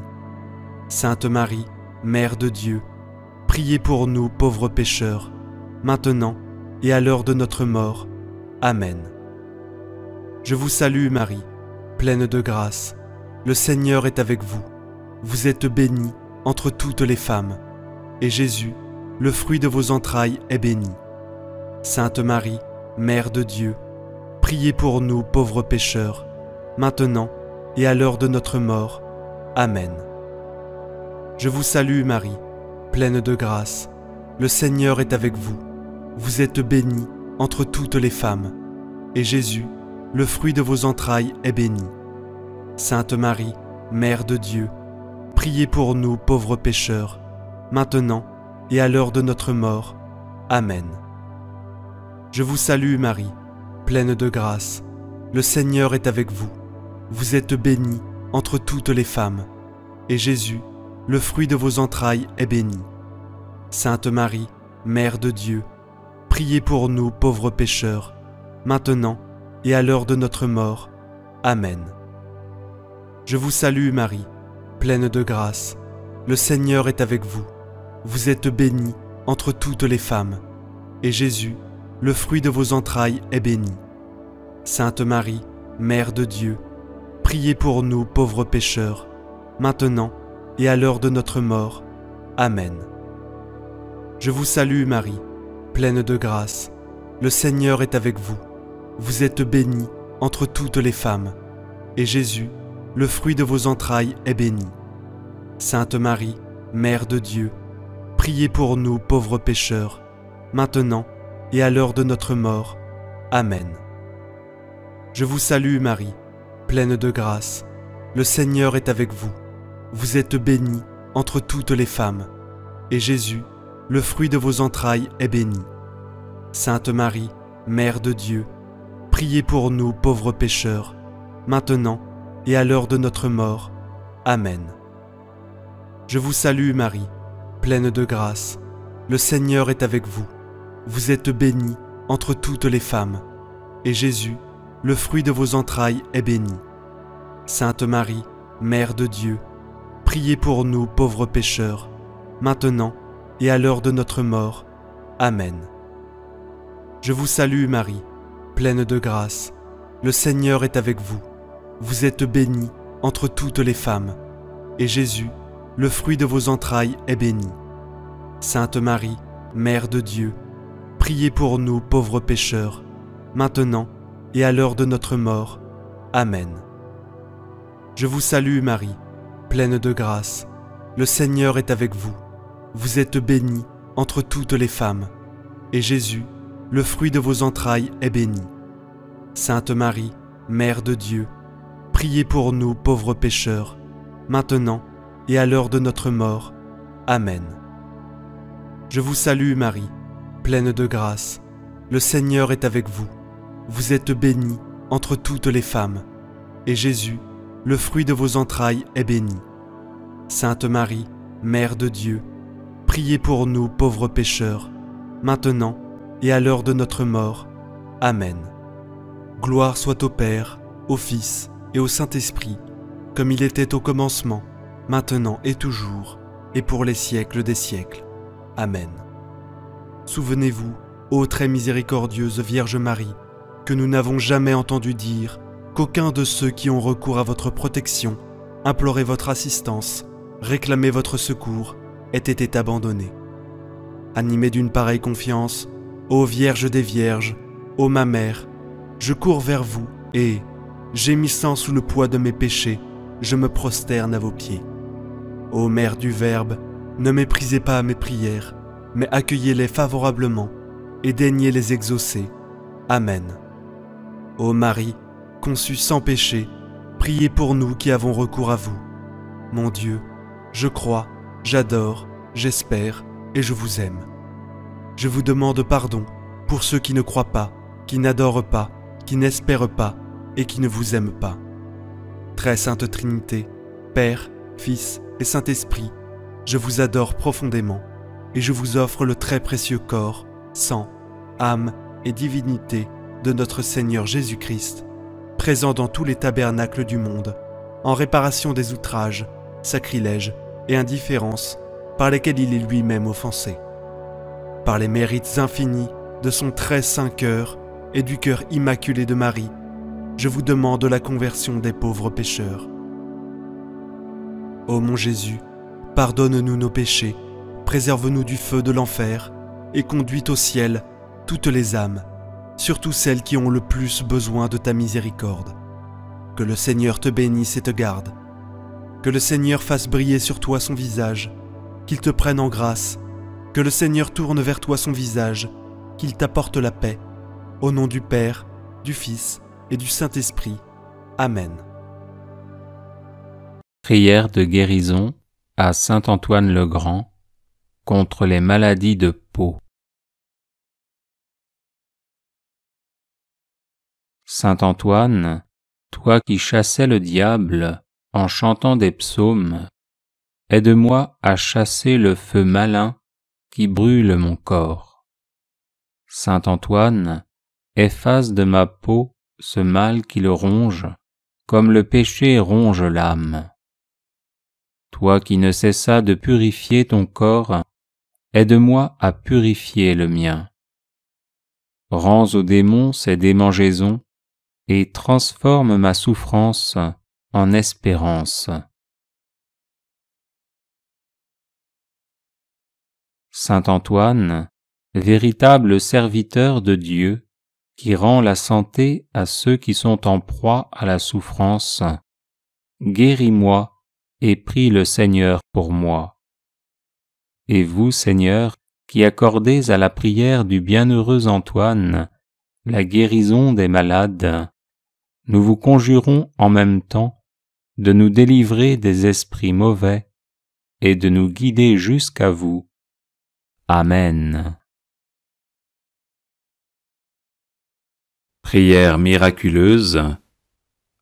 Sainte Marie, Mère de Dieu, priez pour nous pauvres pécheurs, maintenant et à l'heure de notre mort. Amen. Je vous salue Marie, pleine de grâce. Le Seigneur est avec vous. Vous êtes bénie entre toutes les femmes, et Jésus, le fruit de vos entrailles, est béni. Sainte Marie, Mère de Dieu, priez pour nous pauvres pécheurs, maintenant et à l'heure de notre mort. Amen. Je vous salue Marie, pleine de grâce. Le Seigneur est avec vous. Vous êtes bénie entre toutes les femmes, et Jésus, le fruit de vos entrailles, est béni. Sainte Marie, Mère de Dieu, priez pour nous pauvres pécheurs, maintenant et à l'heure de notre mort. Amen. Je vous salue Marie, pleine de grâce. Le Seigneur est avec vous. Vous êtes bénie entre toutes les femmes, et Jésus, le fruit de vos entrailles, est béni. Sainte Marie, Mère de Dieu, priez pour nous pauvres pécheurs, maintenant et à l'heure de notre mort. Amen. Je vous salue Marie, pleine de grâce. Le Seigneur est avec vous. Vous êtes bénie entre toutes les femmes, et Jésus, le fruit de vos entrailles, est béni. Sainte Marie, Mère de Dieu, priez pour nous pauvres pécheurs, maintenant et à l'heure de notre mort. Amen. Je vous salue Marie, pleine de grâce. Le Seigneur est avec vous. Vous êtes bénie entre toutes les femmes, et Jésus, le fruit de vos entrailles, est béni. Sainte Marie, Mère de Dieu, priez pour nous pauvres pécheurs, maintenant et à l'heure de notre mort. Amen. Je vous salue Marie, pleine de grâce. Le Seigneur est avec vous. Vous êtes bénie entre toutes les femmes, et Jésus, le fruit de vos entrailles, est béni. Sainte Marie, Mère de Dieu, priez pour nous pauvres pécheurs, maintenant et à l'heure de notre mort. Amen. Je vous salue Marie, pleine de grâce. Le Seigneur est avec vous. Vous êtes bénie entre toutes les femmes, et Jésus, le fruit de vos entrailles, est béni. Sainte Marie, Mère de Dieu, priez pour nous pauvres pécheurs, maintenant et à l'heure de notre mort. Amen. Je vous salue Marie, pleine de grâce. Le Seigneur est avec vous. Vous êtes bénie entre toutes les femmes, et Jésus, le fruit de vos entrailles, est béni. Sainte Marie, Mère de Dieu, priez pour nous pauvres pécheurs, maintenant et à l'heure de notre mort. Amen. Je vous salue Marie, pleine de grâce. Le Seigneur est avec vous. Vous êtes bénie entre toutes les femmes, et Jésus, le fruit de vos entrailles, est béni. Sainte Marie, Mère de Dieu, priez pour nous pauvres pécheurs, maintenant et à l'heure de notre mort. Amen. Je vous salue Marie, pleine de grâce. Le Seigneur est avec vous. Vous êtes bénie entre toutes les femmes, et Jésus, le fruit de vos entrailles, est béni. Sainte Marie, Mère de Dieu, priez pour nous pauvres pécheurs, maintenant et à l'heure de notre mort. Amen. Gloire soit au Père, au Fils et au Saint-Esprit, comme il était au commencement, maintenant et toujours, et pour les siècles des siècles. Amen. Souvenez-vous, ô très miséricordieuse Vierge Marie, que nous n'avons jamais entendu dire qu'aucun de ceux qui ont recours à votre protection, imploré votre assistance, réclamé votre secours, ait été abandonné. Animé d'une pareille confiance, ô Vierge des Vierges, ô ma Mère, je cours vers vous et, gémissant sous le poids de mes péchés, je me prosterne à vos pieds. Ô Mère du Verbe, ne méprisez pas mes prières, mais accueillez-les favorablement et daignez les exaucer. Amen. Ô Marie, conçue sans péché, priez pour nous qui avons recours à vous. Mon Dieu, je crois, j'adore, j'espère et je vous aime. Je vous demande pardon pour ceux qui ne croient pas, qui n'adorent pas, qui n'espèrent pas et qui ne vous aiment pas. Très sainte Trinité, Père, Fils et Saint-Esprit, je vous adore profondément et je vous offre le très précieux corps, sang, âme et divinité de notre Seigneur Jésus-Christ, présent dans tous les tabernacles du monde, en réparation des outrages, sacrilèges et indifférences par lesquels il est lui-même offensé. Par les mérites infinis de son très saint cœur et du cœur immaculé de Marie, je vous demande la conversion des pauvres pécheurs. Ô mon Jésus, pardonne-nous nos péchés, préserve-nous du feu de l'enfer et conduis au ciel toutes les âmes, surtout celles qui ont le plus besoin de ta miséricorde. Que le Seigneur te bénisse et te garde. Que le Seigneur fasse briller sur toi son visage, qu'il te prenne en grâce. Que le Seigneur tourne vers toi son visage, qu'il t'apporte la paix. Au nom du Père, du Fils et du Saint-Esprit. Amen. Prière de guérison à saint Antoine le Grand contre les maladies de peau. Saint Antoine, toi qui chassais le diable en chantant des psaumes, aide-moi à chasser le feu malin qui brûle mon corps. Saint Antoine, efface de ma peau ce mal qui le ronge, comme le péché ronge l'âme. Toi qui ne cessas de purifier ton corps, aide-moi à purifier le mien. Rends aux démons ces démangeaisons et transforme ma souffrance en espérance. Saint Antoine, véritable serviteur de Dieu, qui rend la santé à ceux qui sont en proie à la souffrance, guéris-moi et prie le Seigneur pour moi. Et vous, Seigneur, qui accordez à la prière du bienheureux Antoine la guérison des malades, nous vous conjurons en même temps de nous délivrer des esprits mauvais et de nous guider jusqu'à vous. Amen. Prière miraculeuse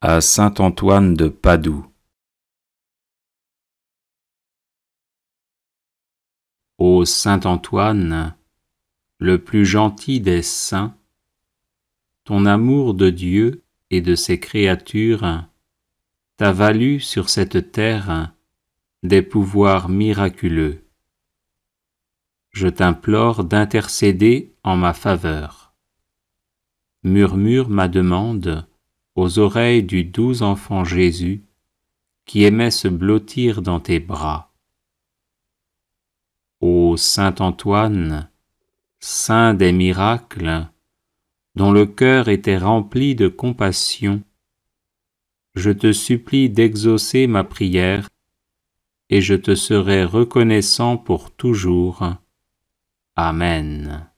à saint Antoine de Padoue. Ô saint Antoine, le plus gentil des saints, ton amour de Dieu et de ses créatures t'a valu sur cette terre des pouvoirs miraculeux. Je t'implore d'intercéder en ma faveur. Murmure ma demande aux oreilles du doux enfant Jésus qui aimait se blottir dans tes bras. Ô saint Antoine, saint des miracles, dont le cœur était rempli de compassion, je te supplie d'exaucer ma prière et je te serai reconnaissant pour toujours. Amen.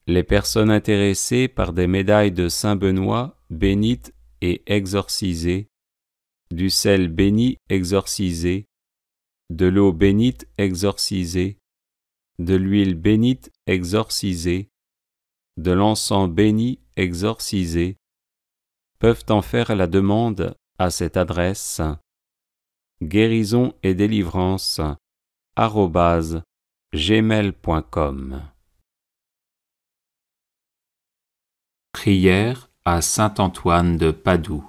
Les personnes intéressées par des médailles de Saint Benoît bénites et exorcisées, du sel béni exorcisé, de l'eau bénite exorcisée, de l'huile bénite exorcisée, de l'encens béni exorcisé, peuvent en faire la demande à cette adresse guérison et délivrance @gmail.com. Prière à saint Antoine de Padoue.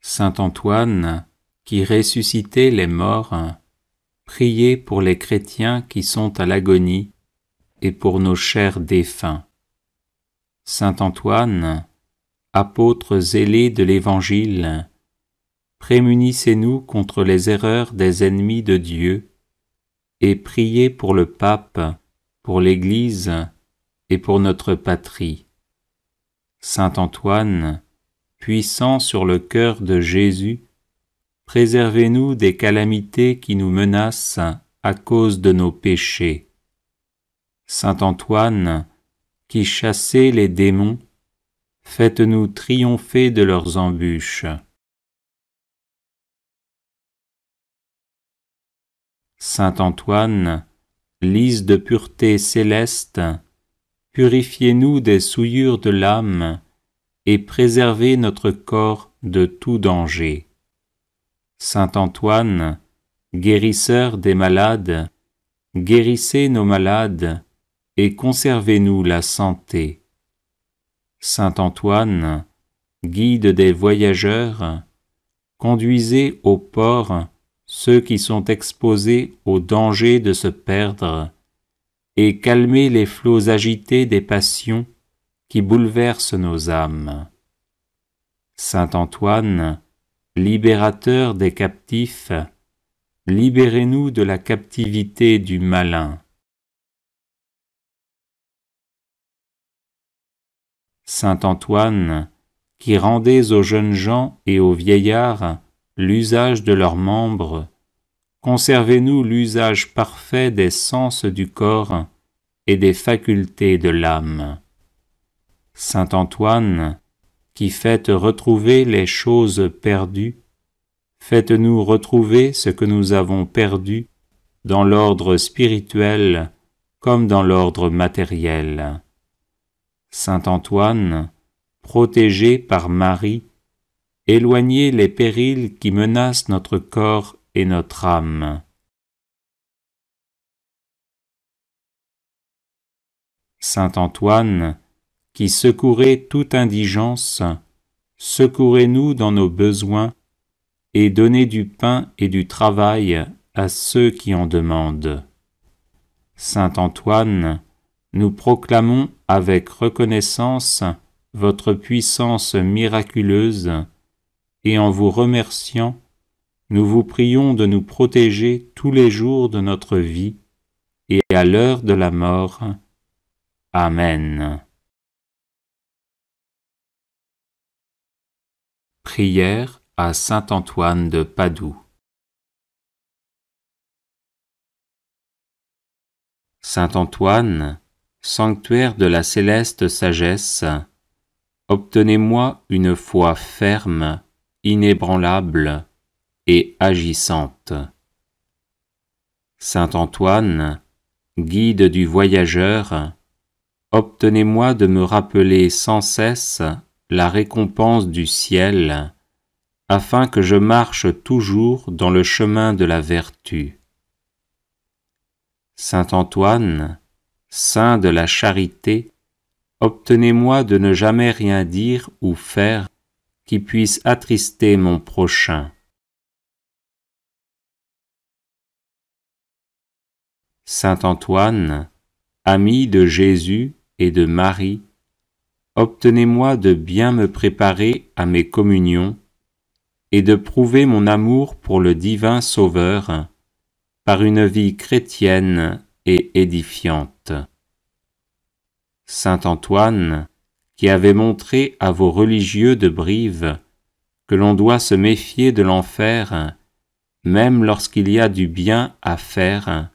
Saint Antoine, qui ressuscitait les morts, priez pour les chrétiens qui sont à l'agonie et pour nos chers défunts. Saint Antoine, apôtre zélé de l'Évangile, prémunissez-nous contre les erreurs des ennemis de Dieu et priez pour le pape, pour l'Église et pour notre patrie. Saint Antoine, puissant sur le cœur de Jésus, préservez-nous des calamités qui nous menacent à cause de nos péchés. Saint Antoine, qui chassez les démons, faites-nous triompher de leurs embûches. Saint Antoine, lys de pureté céleste, purifiez-nous des souillures de l'âme et préservez notre corps de tout danger. Saint Antoine, guérisseur des malades, guérissez nos malades et conservez-nous la santé. Saint Antoine, guide des voyageurs, conduisez au port ceux qui sont exposés au danger de se perdre, et calmez les flots agités des passions qui bouleversent nos âmes. Saint Antoine, libérateur des captifs, libérez-nous de la captivité du malin. Saint Antoine, qui rendez aux jeunes gens et aux vieillards l'usage de leurs membres, conservez-nous l'usage parfait des sens du corps et des facultés de l'âme. Saint Antoine, qui faites retrouver les choses perdues, faites-nous retrouver ce que nous avons perdu dans l'ordre spirituel comme dans l'ordre matériel. Saint Antoine, protégé par Marie, éloignez les périls qui menacent notre corps et notre âme. Saint Antoine, qui secourez toute indigence, secourez-nous dans nos besoins et donnez du pain et du travail à ceux qui en demandent. Saint Antoine, nous proclamons avec reconnaissance votre puissance miraculeuse et en vous remerciant, nous vous prions de nous protéger tous les jours de notre vie et à l'heure de la mort. Amen. Prière à Saint Antoine de Padoue. Saint Antoine, sanctuaire de la céleste sagesse, obtenez-moi une foi ferme, inébranlable et agissante. Saint Antoine, guide du voyageur, obtenez-moi de me rappeler sans cesse la récompense du ciel, afin que je marche toujours dans le chemin de la vertu. Saint Antoine, saint de la charité, obtenez-moi de ne jamais rien dire ou faire qui puisse attrister mon prochain. Saint Antoine, ami de Jésus et de Marie, obtenez-moi de bien me préparer à mes communions et de prouver mon amour pour le divin Sauveur par une vie chrétienne et édifiante. Saint Antoine, qui avait montré à vos religieux de Brive que l'on doit se méfier de l'enfer, même lorsqu'il y a du bien à faire,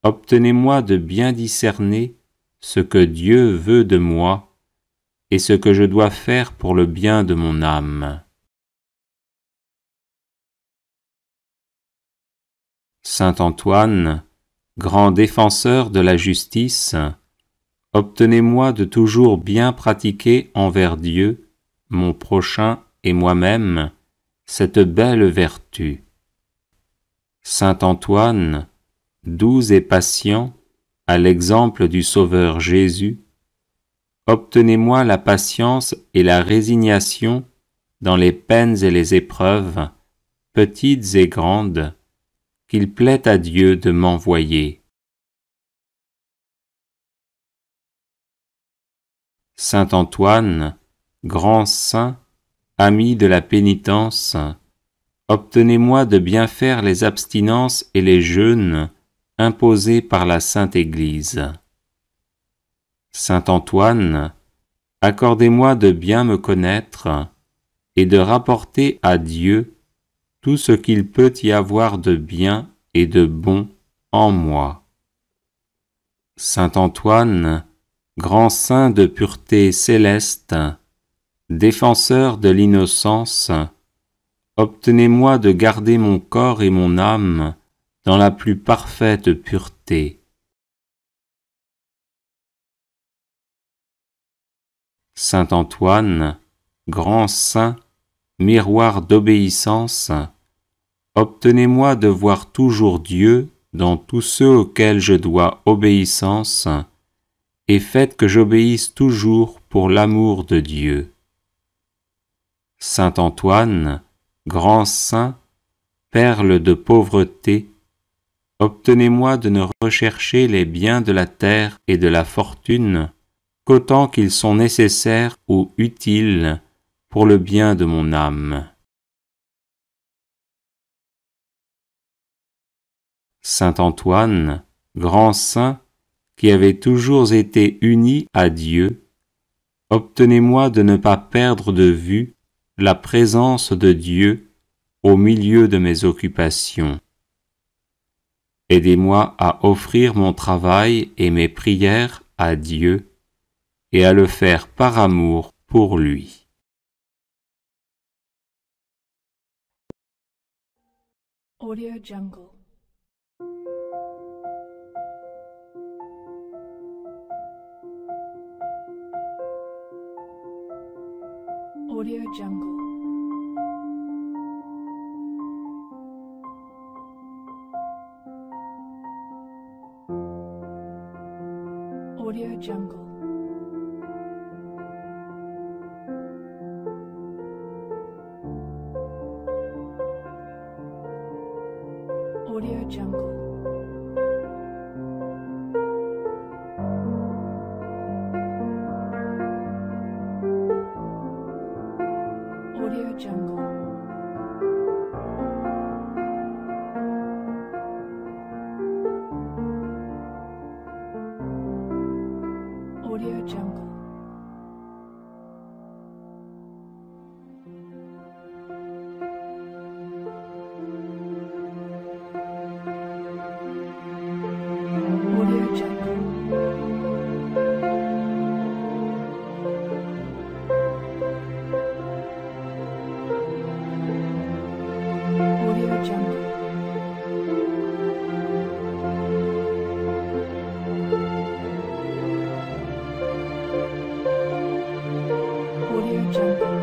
obtenez-moi de bien discerner ce que Dieu veut de moi et ce que je dois faire pour le bien de mon âme. Saint Antoine, grand défenseur de la justice, obtenez-moi de toujours bien pratiquer envers Dieu, mon prochain et moi-même, cette belle vertu. Saint Antoine, doux et patient, à l'exemple du Sauveur Jésus, obtenez-moi la patience et la résignation dans les peines et les épreuves, petites et grandes, qu'il plaît à Dieu de m'envoyer. Saint Antoine, grand saint, ami de la pénitence, obtenez-moi de bien faire les abstinences et les jeûnes imposés par la Sainte Église. Saint Antoine, accordez-moi de bien me connaître et de rapporter à Dieu tout ce qu'il peut y avoir de bien et de bon en moi. Saint Antoine, grand saint de pureté céleste, Défenseur de l'innocence, obtenez-moi de garder mon corps et mon âme dans la plus parfaite pureté. Saint Antoine, grand saint, miroir d'obéissance, obtenez-moi de voir toujours Dieu dans tous ceux auxquels je dois obéissance, et faites que j'obéisse toujours pour l'amour de Dieu. Saint Antoine, grand saint, perle de pauvreté, obtenez-moi de ne rechercher les biens de la terre et de la fortune qu'autant qu'ils sont nécessaires ou utiles pour le bien de mon âme. Saint Antoine, grand saint, qui avez toujours été uni à Dieu, obtenez-moi de ne pas perdre de vue la présence de Dieu au milieu de mes occupations. Aidez-moi à offrir mon travail et mes prières à Dieu et à le faire par amour pour lui. Audio Jungle. Audio Jungle. Audio Jungle. Audio Jungle. Audio Jungle. Audio Jungle. Audio Jungle. Audio Jungle. Audio Jungle. Audio Jungle. Audio Jungle.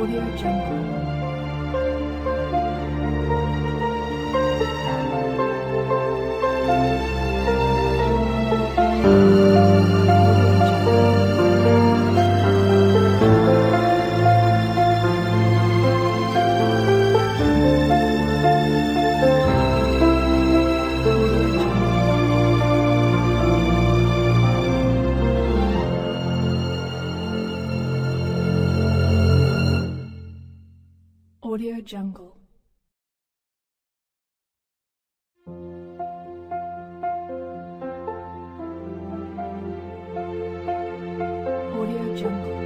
Audio Jungle. Audio Jungle. Audio Jungle.